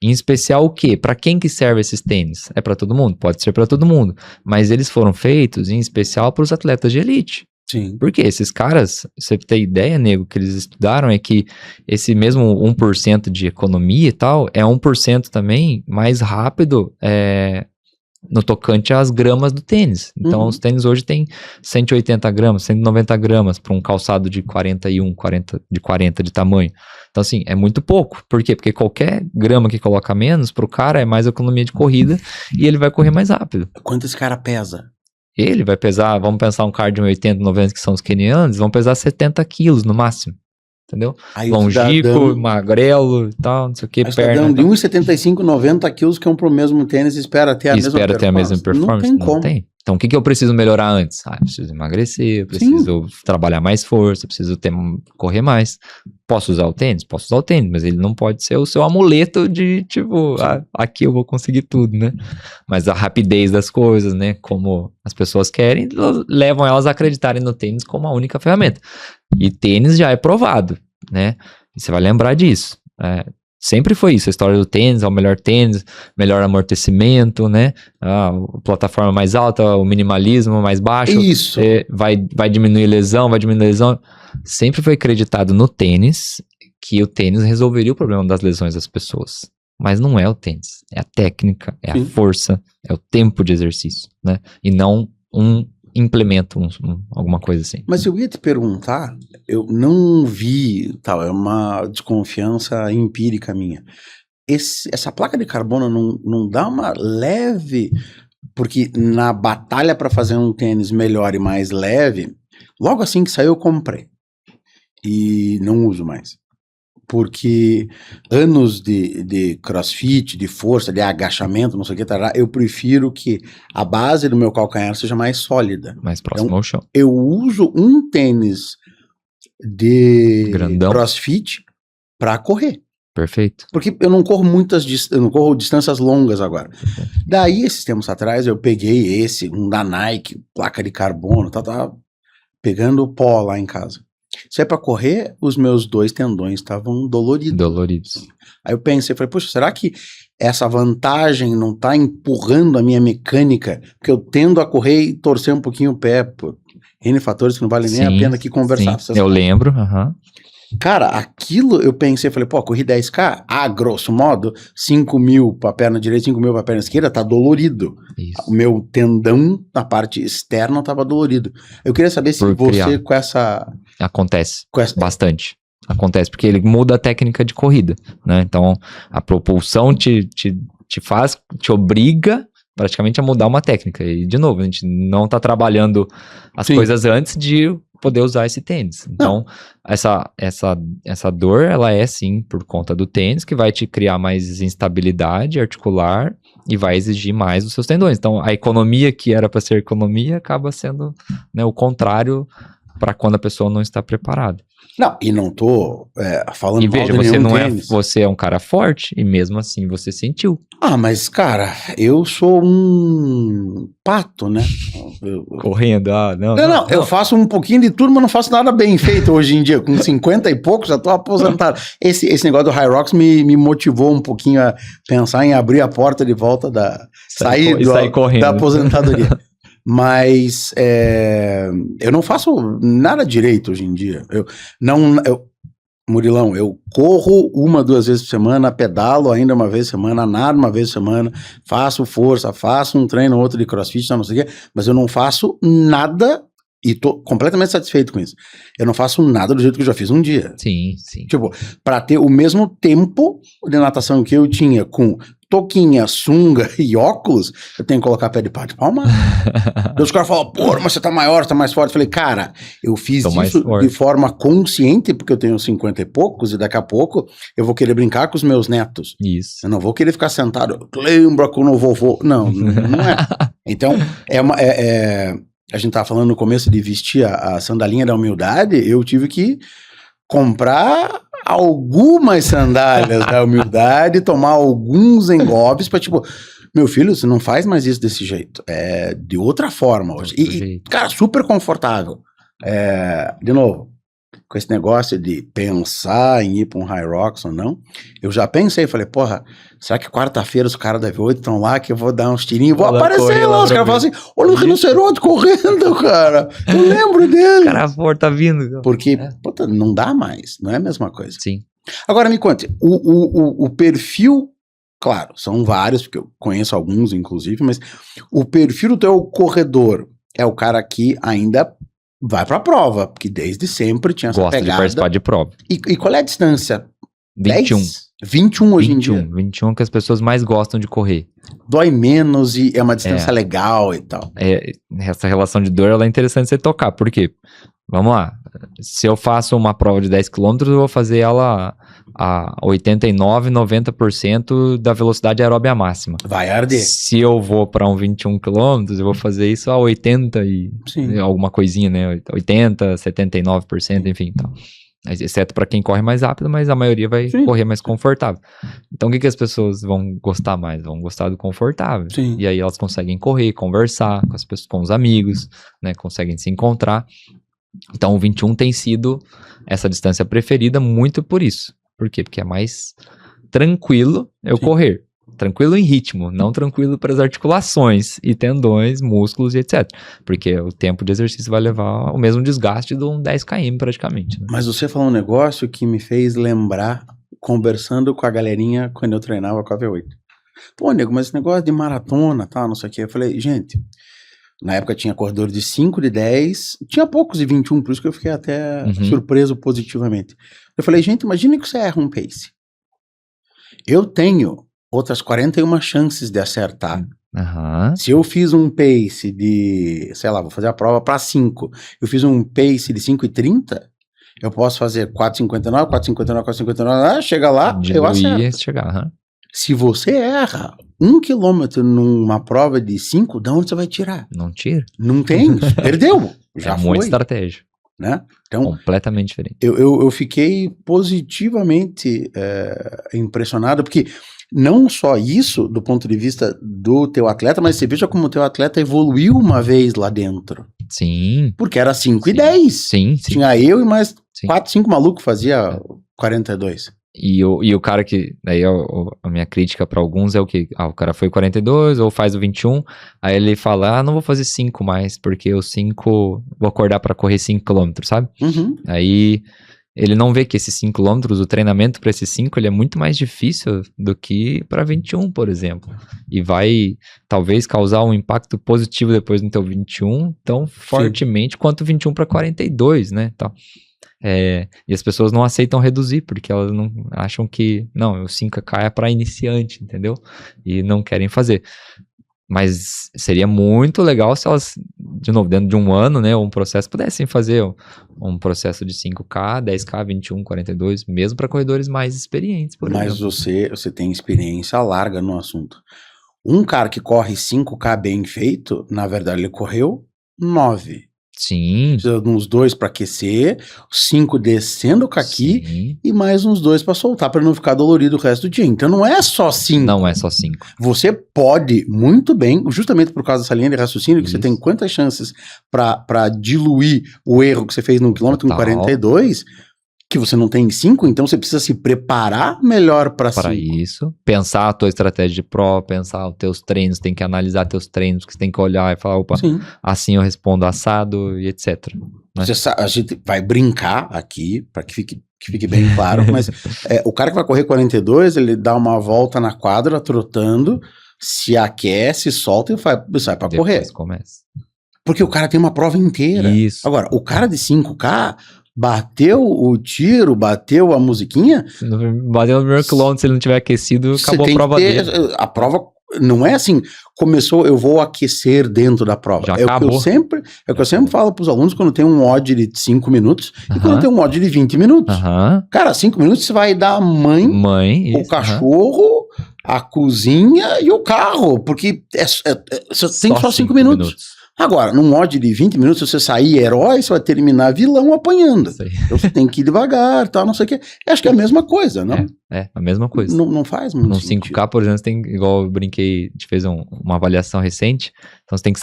Em especial o quê? Para quem que serve esses tênis? É para todo mundo? Pode ser para todo mundo, mas eles foram feitos em especial para os atletas de elite. Sim. Porque esses caras, você tem ideia, nego, que eles estudaram é que esse mesmo 1% de economia e tal, é 1% também mais rápido no tocante às gramas do tênis. Então, os tênis hoje têm 180 gramas, 190 gramas para um calçado de 40 de tamanho. Então, assim, é muito pouco. Por quê? Porque qualquer grama que coloca menos, pro cara é mais economia de corrida e ele vai correr mais rápido. Quanto esse cara pesa? Ele vai pesar, vamos pensar um cara de 80, 90 que são os kenianos, vão pesar 70 quilos no máximo, entendeu? Aí Longico, magrelo e tal, não sei o que, perna. De 1,75, 90 quilos que é pro mesmo tênis e espera ter a mesma performance. Não tem como. Então, o que eu preciso melhorar antes? Eu preciso emagrecer, eu preciso trabalhar mais força, eu preciso correr mais. Posso usar o tênis? Posso usar o tênis, mas ele não pode ser o seu amuleto de, tipo, aqui eu vou conseguir tudo, né? Mas a rapidez das coisas, né? Como as pessoas querem, levam elas a acreditarem no tênis como a única ferramenta. E tênis já é provado, né? E você vai lembrar disso. Sempre foi isso, a história do tênis, é o melhor tênis, melhor amortecimento, né? A plataforma mais alta, o minimalismo mais baixo. Isso. Vai diminuir lesão, Sempre foi acreditado no tênis que o tênis resolveria o problema das lesões das pessoas. Mas não é o tênis, é a técnica, é a força, é o tempo de exercício, né? E não um implemento, alguma coisa assim. Mas eu ia te perguntar, eu não vi, é uma desconfiança empírica minha. Essa placa de carbono não dá uma leve, porque na batalha para fazer um tênis melhor e mais leve, logo assim que saiu eu comprei e não uso mais. Porque anos de crossfit, de força, de agachamento, não sei o que, eu prefiro que a base do meu calcanhar seja mais sólida. Mais próximo ao chão. Eu uso um tênis de grandão, crossfit para correr. Perfeito. Porque eu não corro eu não corro distâncias longas agora. Daí, esses tempos atrás, eu peguei um da Nike, placa de carbono, tava pegando pó lá em casa. Se é pra correr, os meus 2 tendões estavam doloridos. Doloridos. Aí eu pensei, falei, poxa, será que essa vantagem não tá empurrando a minha mecânica? Porque eu tendo a correr e torcer um pouquinho o pé, por N fatores que não vale nem a pena aqui conversar. Sim, eu lembro, aham. Cara, aquilo eu pensei, falei, pô, corri 10K, grosso modo, 5.000 pra perna direita, 5.000 pra perna esquerda, tá dolorido. Isso. O meu tendão na parte externa tava dolorido. Eu queria saber se você com essa... Acontece bastante. Acontece, porque ele muda a técnica de corrida, né? Então, a propulsão te obriga praticamente a mudar uma técnica. E, de novo, a gente não tá trabalhando as coisas antes de poder usar esse tênis. Então, essa dor, ela é sim por conta do tênis, que vai te criar mais instabilidade articular e vai exigir mais dos seus tendões. Então, a economia que era para ser economia acaba sendo, né, o contrário para quando a pessoa não está preparada. Não, e não tô falando e veja, mal de você nenhum não tênis. Você é um cara forte e mesmo assim você sentiu. Mas cara, eu sou um pato, né? Correndo, não. Eu faço um pouquinho de tudo, mas não faço nada bem feito hoje em dia. Com 50 e poucos, já tô aposentado. Esse negócio do Hyrox me motivou um pouquinho a pensar em abrir a porta de volta sair correndo da aposentadoria. Mas eu não faço nada direito hoje em dia. Murilão, eu corro 1, 2 vezes por semana, pedalo ainda uma vez por semana, nado uma vez por semana, faço força, faço um treino ou outro de crossfit, não sei o quê, mas eu não faço nada e tô completamente satisfeito com isso. Eu não faço nada do jeito que eu já fiz um dia. Sim. Tipo, pra ter o mesmo tempo de natação que eu tinha com toquinha, sunga e óculos, eu tenho que colocar pé de pato e palmar. Os caras falam, pô, mas você tá maior, você tá mais forte. Eu falei, cara, eu fiz isso de forma consciente, porque eu tenho 50 e poucos, e daqui a pouco eu vou querer brincar com os meus netos. Isso. Eu não vou querer ficar sentado, lembra quando o vovô... Não é. Então, a gente tava falando no começo de vestir a sandalinha da humildade, eu tive que comprar algumas sandálias da humildade, tomar alguns engolpes pra tipo, meu filho, você não faz mais isso desse jeito, é de outra forma hoje. E cara, super confortável. De novo, com esse negócio de pensar em ir pra um Hyrox ou não, eu já pensei, falei, porra, será que quarta-feira os caras da V8 estão lá, que eu vou dar uns tirinhos, vou aparecer lá, os caras falam assim, olha o rinoceronte correndo, cara, eu lembro dele. O cara forte tá vindo. Porque, puta, não dá mais, não é a mesma coisa. Sim. Agora me conte, o perfil, claro, são vários, porque eu conheço alguns, inclusive, mas o perfil do teu corredor é o cara que ainda vai pra prova, porque desde sempre tinha essa pegada. Gosta de participar de prova. E qual é a distância? 21. 21 hoje em dia? 21 que as pessoas mais gostam de correr. Dói menos e é uma distância legal e tal. Essa relação de dor, ela é interessante você tocar, por quê? Vamos lá, se eu faço uma prova de 10 km, eu vou fazer ela a 89, 90% da velocidade aeróbia máxima. Vai arder. Se eu vou para um 21 km, eu vou fazer isso a 80 e alguma coisinha, né? 80, 79%, enfim, tal. Exceto para quem corre mais rápido, mas a maioria vai correr mais confortável. Então o que as pessoas vão gostar mais? Vão gostar do confortável. Sim. E aí elas conseguem correr, conversar com as pessoas, com os amigos, né? Conseguem se encontrar. Então o 21 tem sido essa distância preferida muito por isso. Por quê? Porque é mais tranquilo eu correr. Tranquilo em ritmo, não tranquilo para as articulações e tendões, músculos e etc. Porque o tempo de exercício vai levar o mesmo desgaste de um 10 km praticamente. Né? Mas você falou um negócio que me fez lembrar, conversando com a galerinha quando eu treinava com a V8. Pô, nego, mas esse negócio de maratona, tal, não sei o que. Eu falei, gente, na época tinha corredor de 5, de 10, tinha poucos de 21, por isso que eu fiquei até surpreso positivamente. Eu falei, gente, imagina que você erra um pace. Eu tenho outras 41 chances de acertar. Se eu fiz um pace de, sei lá, vou fazer a prova para 5, eu fiz um pace de 5,30, eu posso fazer 4,59, 4,59, 4,59, chega lá, eu acerto. Se você erra 1 quilômetro numa prova de 5, de onde você vai tirar? Não tira. Não tem, perdeu. Já foi. Muita estratégia. Né? Então, completamente diferente. Eu fiquei positivamente impressionado, porque não só isso do ponto de vista do teu atleta, mas você veja como o teu atleta evoluiu uma vez lá dentro. Sim. Porque era 5 e Sim. 10. Sim. Tinha eu e mais Sim. 4, 5 malucos fazia 42. E o cara que, daí a minha crítica pra alguns é o que? O cara foi 42 ou faz o 21, aí ele fala, não vou fazer 5 mais, porque os 5, vou acordar pra correr 5 km, sabe? Uhum. Aí ele não vê que esses 5 km, o treinamento pra esses 5, ele é muito mais difícil do que pra 21, por exemplo. E vai, talvez, causar um impacto positivo depois no teu 21, tão fortemente quanto o 21 pra 42, né? Então, e as pessoas não aceitam reduzir, porque elas não acham que, não, o 5K é para iniciante, entendeu? E não querem fazer. Mas seria muito legal se elas, de novo, dentro de um ano, né, um processo, pudessem fazer um processo de 5K, 10K, 21, 42, mesmo para corredores mais experientes, por Mas exemplo. você tem experiência larga no assunto. Um cara que corre 5K bem feito, na verdade ele correu 9. Sim. Precisa de uns 2 para aquecer, 5 descendo o caqui Sim. e mais uns 2 para soltar, para não ficar dolorido o resto do dia. Então não é só 5. Não é só 5. Você pode muito bem, justamente por causa dessa linha de raciocínio, que você tem quantas chances para diluir o erro que você fez num quilômetro em 42, que você não tem em 5, então você precisa se preparar melhor para 5. Para isso, pensar a tua estratégia de prova, pensar os teus treinos, tem que analisar teus treinos, que você tem que olhar e falar, opa, Sim. assim eu respondo assado e etc. Né? A gente vai brincar aqui, para que fique bem claro, mas o cara que vai correr 42, ele dá uma volta na quadra, trotando, se aquece, solta e sai para correr. Começa. Porque o cara tem uma prova inteira. Isso. Agora, o cara de 5K bateu o tiro, bateu a musiquinha. Bateu no primeiro quilômetro, se ele não tiver aquecido, acabou a prova dele. A prova não é assim, começou, eu vou aquecer dentro da prova. Já acabou. O que eu sempre falo para os alunos quando tem um odd de 5 minutos e quando tem um odd de 20 minutos. Cara, 5 minutos você vai dar a mãe o cachorro, a cozinha e o carro, porque você tem só 5 minutos. Agora, num odd de 20 minutos, se você sair herói, você vai terminar vilão apanhando. Então você tem que ir devagar, tal, não sei o quê. Acho que é a mesma coisa, não? A mesma coisa. Não faz muito no sentido. 5K, por exemplo, tem, igual eu brinquei, a gente fez uma avaliação recente, então você tem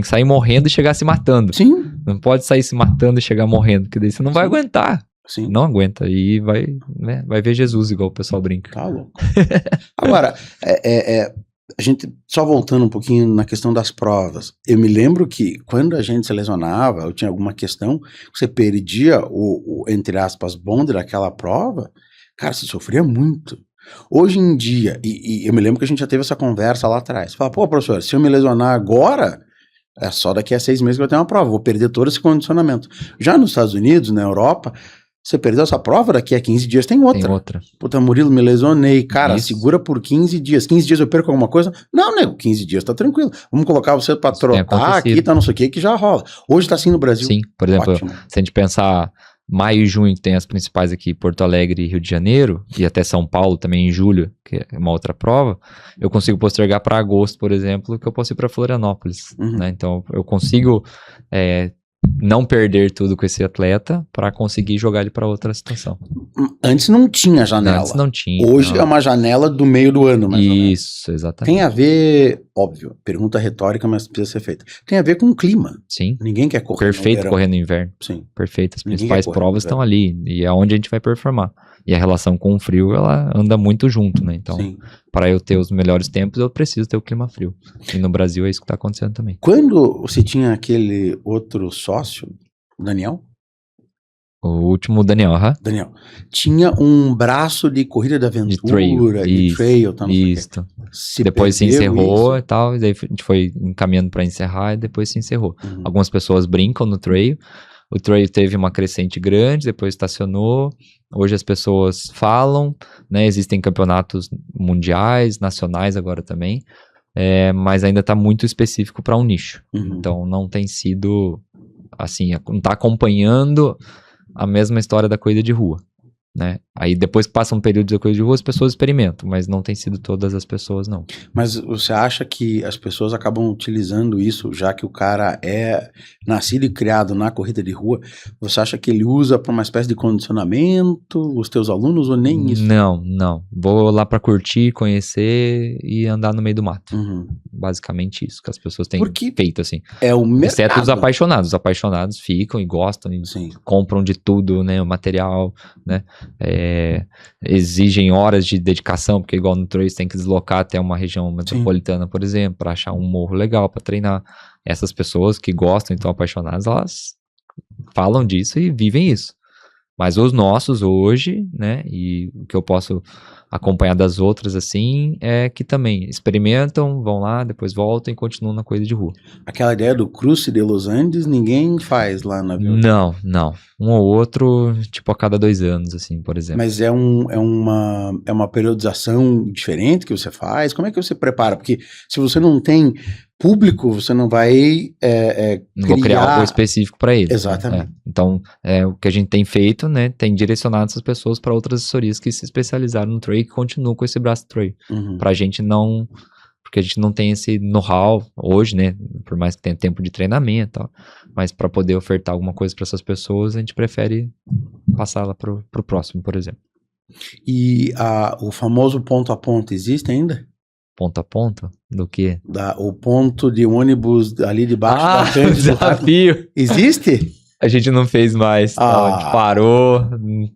que sair morrendo e chegar se matando. Sim. Não pode sair se matando e chegar morrendo, porque daí você não vai aguentar. Sim. Não aguenta. E vai ver Jesus, igual o pessoal brinca. Tá louco. Agora, a gente, só voltando um pouquinho na questão das provas, eu me lembro que quando a gente se lesionava, ou tinha alguma questão, você perdia o entre aspas, bonde daquela prova, cara, você sofria muito. Hoje em dia, e eu me lembro que a gente já teve essa conversa lá atrás, fala, pô, professor, se eu me lesionar agora, é só daqui a 6 meses que eu tenho uma prova, vou perder todo esse condicionamento. Já nos Estados Unidos, na Europa, você perdeu essa prova, daqui a 15 dias tem outra. Puta, Murilo, me lesionei. Cara, segura por 15 dias. 15 dias eu perco alguma coisa? Não, nego, 15 dias tá tranquilo. Vamos colocar você pra trotar aqui, tá não sei o que já rola. Hoje tá assim no Brasil. Sim, por exemplo, ótimo. Se a gente pensar maio e junho, que tem as principais aqui, Porto Alegre e Rio de Janeiro, e até São Paulo também em julho, que é uma outra prova, eu consigo postergar para agosto, por exemplo, que eu posso ir para Florianópolis. Né? Então, eu consigo não perder tudo com esse atleta para conseguir jogar ele para outra situação. Antes não tinha janela. Antes não tinha. Hoje é uma janela do meio do ano, mais ou menos. Isso, exatamente. Tem a ver, óbvio, pergunta retórica, mas precisa ser feita. Tem a ver com o clima. Sim. Ninguém quer correr perfeito correr no inverno. Sim. Perfeito. As principais provas estão ali e é onde a gente vai performar. E a relação com o frio, ela anda muito junto, né? Então, para eu ter os melhores tempos, eu preciso ter o clima frio. E no Brasil é isso que está acontecendo também. Quando você tinha aquele outro sócio, o Daniel? O último Daniel, Daniel. Tinha um braço de corrida de aventura, de trail, tal, isso. Depois se encerrou e tal, e daí a gente foi encaminhando para encerrar e depois se encerrou. Algumas pessoas brincam no trail. O trail teve uma crescente grande, depois estacionou. Hoje as pessoas falam, né? Existem campeonatos mundiais, nacionais agora também, mas ainda está muito específico para um nicho. Então não tem sido, assim, não está acompanhando a mesma história da corrida de rua. né? Aí depois que passa um período de coisa de rua, as pessoas experimentam, mas não tem sido todas as pessoas, não. Mas você acha que as pessoas acabam utilizando isso, já que o cara é nascido e criado na corrida de rua, você acha que ele usa para uma espécie de condicionamento, os teus alunos, ou nem isso? Não. Vou lá pra curtir, conhecer e andar no meio do mato. Uhum. Basicamente isso que as pessoas têm Porque feito, assim. é o mercado. Exceto os apaixonados. Os apaixonados ficam e gostam e Sim. compram de tudo, né? O material, né? Exigem horas de dedicação, porque igual no trail você tem que deslocar até uma região metropolitana, por exemplo, para achar um morro legal para treinar. Essas pessoas que gostam e estão apaixonadas, elas falam disso e vivem isso. Mas os nossos hoje, né, e o que eu posso acompanhar das outras, assim, é que também experimentam, vão lá, depois voltam e continuam na coisa de rua. Aquela ideia do Cruce de Los Andes, ninguém faz lá na Vila. Não. Um ou outro, tipo, a cada 2 anos, assim, por exemplo. Mas é uma periodização diferente que você faz? Como é que você prepara? Porque se você não tem público, você não vai Não vou criar algo específico para ele. Exatamente. Então, o que a gente tem feito, né, tem direcionado essas pessoas para outras assessorias que se especializaram no trail e que continuam com esse braço trail. Uhum. Pra gente não... Porque a gente não tem esse know-how hoje, né, por mais que tenha tempo de treinamento e tal, mas para poder ofertar alguma coisa para essas pessoas, a gente prefere passar lá pro próximo, por exemplo. E o famoso ponto a ponto existe ainda? Ponto a ponto? Do quê? O ponto de ônibus ali debaixo da Cândido. Desafio! Existe? A gente não fez mais, a gente parou,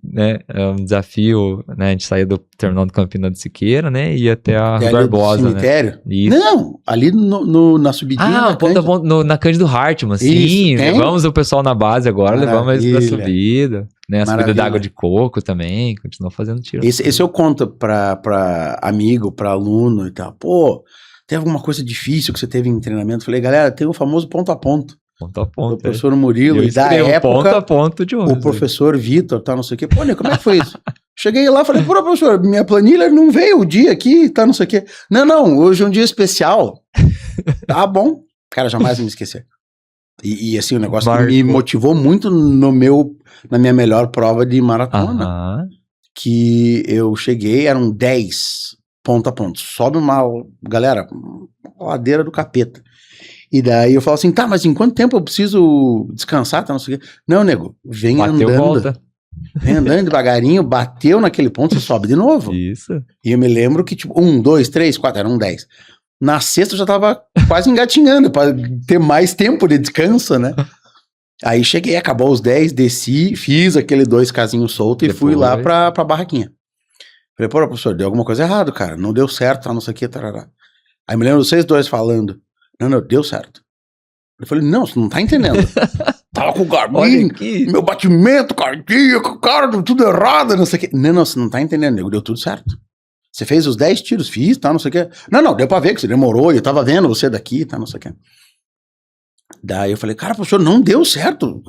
né, é um desafio, né, a gente saiu do terminal do Campina de Siqueira, né, e ia até a Rua Barbosa, cemitério? Né. Isso. Não, ali na subidinha na Cândido Hartmann, sim, levamos o pessoal na base agora, levamos eles pra subida, né, a subida da água de coco também, continuou fazendo tiro. Esse eu conto pra amigo, pra aluno e tal, pô, tem alguma coisa difícil que você teve em treinamento? Falei, galera, tem o famoso ponto a ponto. Ponto a ponto. O professor Murilo, e da época, ponto a ponto de ônibus, o professor Vitor, tá, não sei o quê. Pô, né, como é que foi isso? Cheguei lá, falei, pô, professor, minha planilha não veio o dia aqui, tá, não sei o quê. Não, hoje é um dia especial. Tá bom. Cara, jamais me esquecer. E assim, o negócio que me motivou muito na minha melhor prova de maratona, que eu cheguei, eram 10 ponto a ponto. Sobe uma ladeira do capeta. E daí eu falo assim, tá, mas em quanto tempo eu preciso descansar, tá, não sei o quê. Não, nego, vem andando devagarinho, bateu naquele ponto, você sobe de novo. Isso. E eu me lembro que, tipo, 1, 2, 3, 4, eram 10. Na sexta eu já tava quase engatinhando, pra ter mais tempo de descanso, né? Aí cheguei, acabou os 10, desci, fiz aquele 2 casinhos soltos e fui lá pra barraquinha. Falei, pô, professor, deu alguma coisa errada, cara, não deu certo, tá, não sei o que, tarará. Aí me lembro vocês dois falando, não, deu certo. Eu falei, não, você não tá entendendo. Tava com o Garmin, meu batimento cardíaco, cara, tudo errado, não sei o que. Não, você não tá entendendo, nego, deu tudo certo. Você fez os 10 tiros, fiz, tá, não sei o que. Não, deu pra ver que você demorou, eu tava vendo você daqui, tá, não sei o que. Daí eu falei, cara, professor, não deu certo.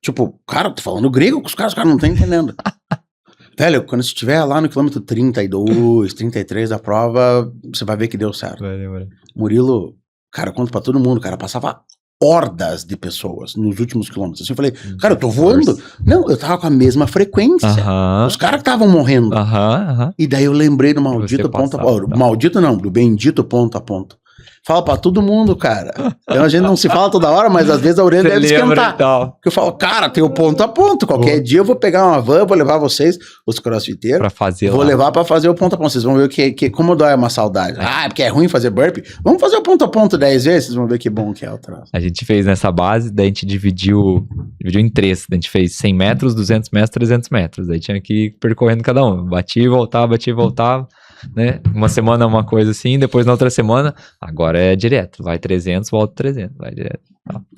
Tipo, cara, tô falando grego com os caras não estão entendendo. Velho, quando você estiver lá no quilômetro 32, 33 da prova, você vai ver que deu certo. Vai. Murilo, cara, conta pra todo mundo, cara, passava hordas de pessoas nos últimos quilômetros. Assim, eu falei, cara, eu tô voando. Não, eu tava com a mesma frequência. Os caras que estavam morrendo. E daí eu lembrei do maldito ponto a ponto. Maldito não, do bendito ponto a ponto. Fala pra todo mundo, cara. Então a gente não se fala toda hora, mas às vezes a orelha deve esquentar. Porque eu falo, cara, tem o ponto a ponto. Qualquer dia eu vou pegar uma van, vou levar vocês, os crossfiteiros. Pra fazer vou levar pra fazer o ponto a ponto. Vocês vão ver como dói uma saudade. Ah, porque é ruim fazer burpee. Vamos fazer o ponto a ponto 10 vezes, vocês vão ver que bom que é o troço. A gente fez nessa base, daí a gente dividiu em 3. A gente fez 100 metros, 200 metros, 300 metros. Daí tinha que ir percorrendo cada um. Batia e voltava. Né? Uma semana uma coisa assim, depois na outra semana, agora é direto, vai 300, volta 300, vai direto.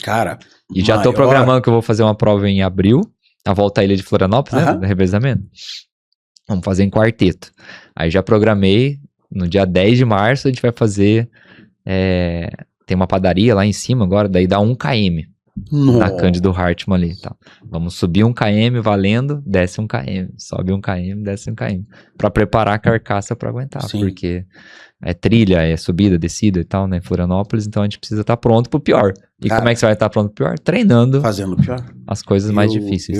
Cara, e já tô programando que eu vou fazer uma prova em abril, a volta à Ilha de Florianópolis, né, do revezamento. Vamos fazer em quarteto. Aí já programei, no dia 10 de março a gente vai fazer, tem uma padaria lá em cima agora, daí dá 1 km. Na Cândido Hartmann ali, tá? Vamos subir 1 km valendo, desce 1 km, sobe 1 km, desce 1 km, pra preparar a carcaça pra aguentar, porque é trilha, é subida, descida e tal, né, Florianópolis, então a gente precisa estar pronto pro pior. E cara, como é que você vai estar pronto pro pior? Treinando. Fazendo o pior. As coisas mais difíceis.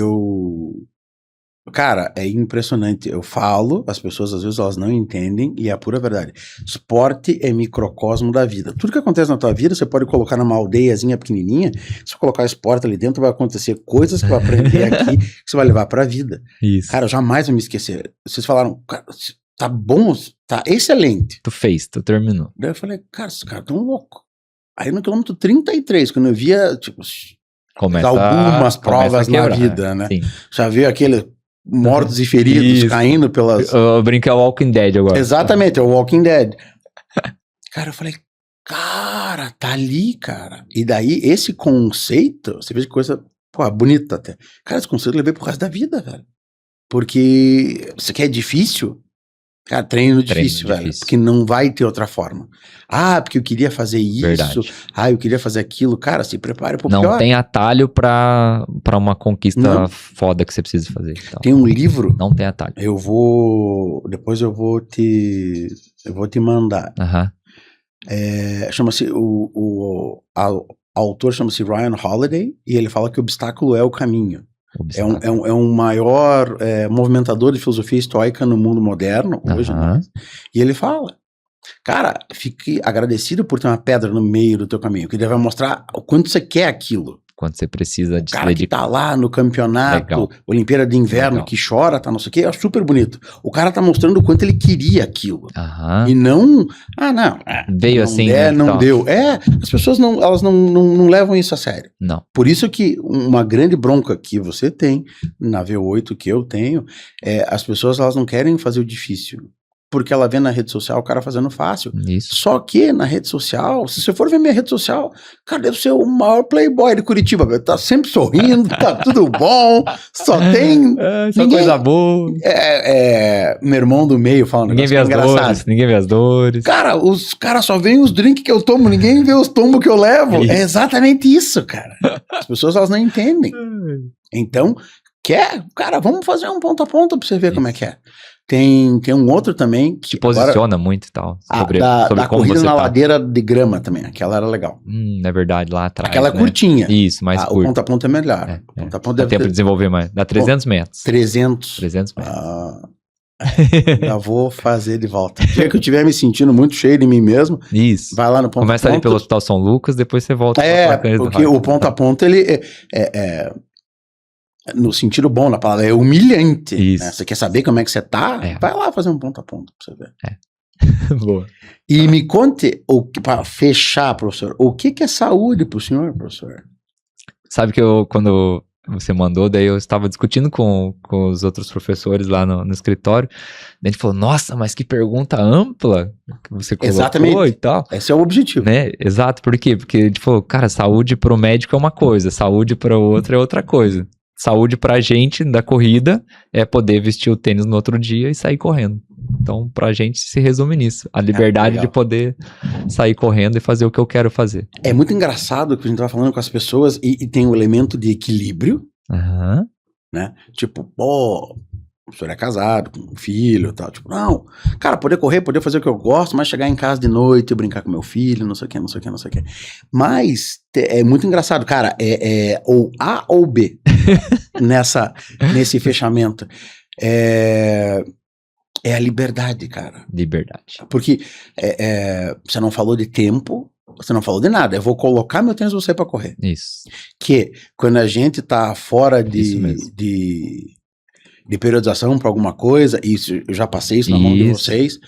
Cara, é impressionante. Eu falo, as pessoas às vezes elas não entendem e é a pura verdade. Esporte é microcosmo da vida. Tudo que acontece na tua vida, você pode colocar numa aldeiazinha pequenininha. Se você colocar esporte ali dentro, vai acontecer coisas que você vai aprender aqui que você vai levar pra vida. Isso. Cara, eu jamais vou me esquecer. Vocês falaram, cara, tá bom, tá excelente. Tu terminou. Daí eu falei, cara, esses caras tão loucos. Aí no quilômetro 33, quando eu via, tipo, algumas provas na vida, né? Sim. Já viu aquele mortos e feridos caindo pelas... Eu brinquei o Walking Dead agora. Exatamente, é o Walking Dead. Cara, eu falei, cara, tá ali, cara. E daí, esse conceito, você vê que coisa, pô, bonita até. Cara, esse conceito eu levei pro resto da vida, velho. Porque isso aqui é difícil. Cara, treino difícil, velho. Porque não vai ter outra forma. Ah, porque eu queria fazer isso. Verdade. Ah, eu queria fazer aquilo. Cara, se prepare pro não pior. Não tem atalho pra uma conquista foda que você precisa fazer. Então. Tem um livro. Não tem atalho. Depois eu vou te mandar. Chama-se, o autor chama-se Ryan Holiday e ele fala que o obstáculo é o caminho. É um maior movimentador de filosofia estoica no mundo moderno, hoje, né? E ele fala, cara, fique agradecido por ter uma pedra no meio do teu caminho, que ele vai mostrar o quanto você quer aquilo. Quando você precisa de o cara que tá lá no campeonato, Olimpíada de Inverno, que chora, tá não sei o que, é super bonito. O cara tá mostrando o quanto ele queria aquilo. E não, veio assim, não deu. As pessoas elas não levam isso a sério. Não. Por isso que uma grande bronca que você tem, na V8 que eu tenho, as pessoas elas não querem fazer o difícil. Porque ela vê na rede social o cara fazendo fácil. Isso. Só que na rede social, se você for ver minha rede social, cara, deve ser o maior playboy de Curitiba, velho. Tá sempre sorrindo, tá tudo bom, só tem... só coisa boa. Meu irmão do meio falando... Ninguém vê as dores. Cara, os caras só veem os drinks que eu tomo, ninguém vê os tombos que eu levo. É exatamente isso, cara. As pessoas, elas não entendem. Então, cara, vamos fazer um ponto a ponto pra você ver como é que é. Tem um outro também que te posiciona muito e tal. Sobre como corrida você na ladeira de grama também. Aquela era legal. É verdade, lá atrás. Aquela é curtinha. Isso, mais curta. O ponto a ponto é melhor. Ponto a ponto dá tempo de desenvolver mais. Dá 300 metros. 300 metros. Já vou fazer de volta. O dia que eu estiver me sentindo muito cheio de mim mesmo, isso. Vai lá no ponto Começa a ponto. ali pelo Hospital São Lucas, depois você volta. Porque o ponto a ponto, ele no sentido bom da palavra, é humilhante. Né? Você quer saber como é que você tá? Vai lá fazer um ponto a ponto pra você ver. Boa. E me conte, para fechar, professor, o que é saúde pro senhor, professor? Sabe que quando você mandou, daí eu estava discutindo com os outros professores lá no escritório, daí a gente falou, nossa, mas que pergunta ampla que você colocou. Exatamente. E tal. Esse é o objetivo. Né? Exato, por quê? Porque a gente falou, cara, saúde pro médico é uma coisa, saúde para o outro é outra coisa. Saúde pra gente da corrida é poder vestir o tênis no outro dia e sair correndo. Então, pra gente se resume nisso. A liberdade de poder sair correndo e fazer o que eu quero fazer. É muito engraçado que a gente tá falando com as pessoas e tem um elemento de equilíbrio, né? Tipo, pô, o senhor é casado, com um filho e tal. Tipo, não, cara, poder correr, poder fazer o que eu gosto, mas chegar em casa de noite, brincar com meu filho, não sei o que, não sei o que, não sei o que. Mas é muito engraçado, cara, ou A ou B nesse fechamento. É a liberdade, cara. Liberdade. Porque você não falou de tempo, você não falou de nada. Eu vou colocar meu tênis e vou sair pra correr. Isso. Que quando a gente tá fora de periodização pra alguma coisa, isso, eu já passei isso na mão de vocês.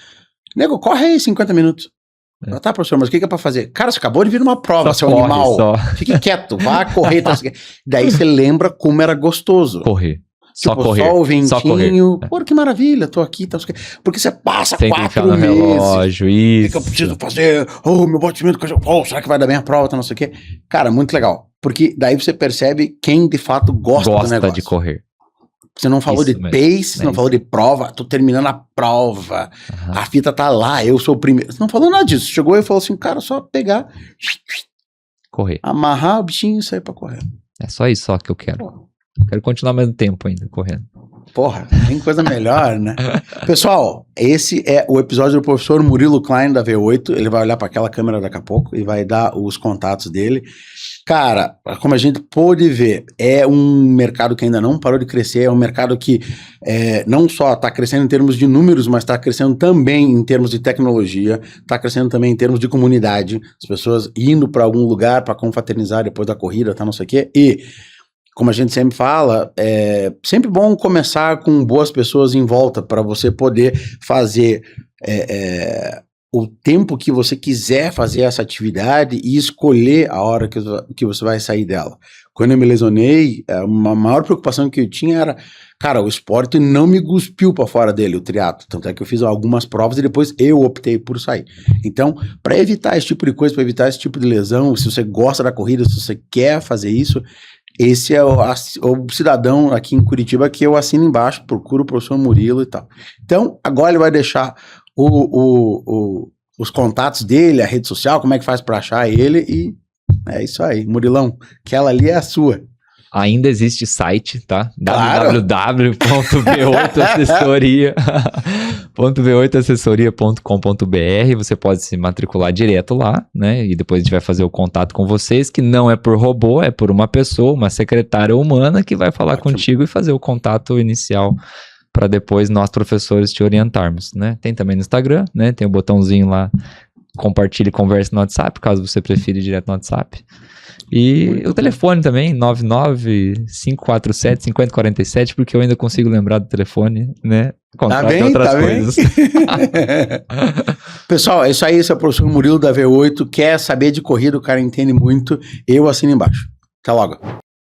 Nego, corre aí 50 minutos. Tá, professor, mas o que é pra fazer? Cara, você acabou de vir numa prova, seu animal. Fique quieto, vá correr. Tá, daí você lembra como era gostoso. Correr. Tipo, correr. Só o ventinho. Pô, que maravilha, tô aqui. Tá, porque você passa 4 meses. Relógio, isso. Que eu preciso fazer. Meu batimento. Será que vai dar bem a prova? Tá, não sei o quê. Cara, muito legal. Porque daí você percebe quem de fato gosta do negócio. De correr. Você não falou de pace, você não falou de prova, tô terminando a prova, a fita tá lá, eu sou o primeiro. Você não falou nada disso. Chegou e falou assim, cara, só pegar, correr, amarrar o bichinho e sair pra correr. É só isso só que eu quero. Quero continuar mais um tempo ainda correndo. Porra, tem coisa melhor, né? Pessoal, esse é o episódio do professor Murilo Klein da V8. Ele vai olhar para aquela câmera daqui a pouco e vai dar os contatos dele. Cara, como a gente pôde ver, é um mercado que ainda não parou de crescer, é um mercado que não só está crescendo em termos de números, mas está crescendo também em termos de tecnologia, está crescendo também em termos de comunidade, as pessoas indo para algum lugar para confraternizar depois da corrida, tá, não sei o quê, e como a gente sempre fala, é sempre bom começar com boas pessoas em volta para você poder fazer o tempo que você quiser fazer essa atividade e escolher a hora que você vai sair dela. Quando eu me lesionei, a maior preocupação que eu tinha era, cara, o esporte não me cuspiu para fora dele, o triatlo. Tanto é que eu fiz algumas provas e depois eu optei por sair. Então, para evitar esse tipo de coisa, para evitar esse tipo de lesão, se você gosta da corrida, se você quer fazer isso, esse é o cidadão aqui em Curitiba que eu assino embaixo, procuro o professor Murilo e tal. Então, agora ele vai deixar os contatos dele, a rede social, como é que faz para achar ele, e é isso aí. Murilão, aquela ali é a sua. Ainda existe site, tá? Claro. www.v8assessoria.com.br. Você pode se matricular direto lá, né? E depois a gente vai fazer o contato com vocês, que não é por robô, é por uma pessoa, uma secretária humana que vai falar contigo e fazer o contato inicial para depois nós, professores, te orientarmos, né? Tem também no Instagram, né? Tem o botãozinho lá, compartilhe e converse no WhatsApp, caso você prefira ir direto no WhatsApp. E o telefone também, 99547-5047, porque eu ainda consigo lembrar do telefone, né? Tá bem, outras coisas. Pessoal, é isso aí, esse é o professor Murilo da V8, quer saber de corrida, o cara entende muito, eu assino embaixo. Até logo.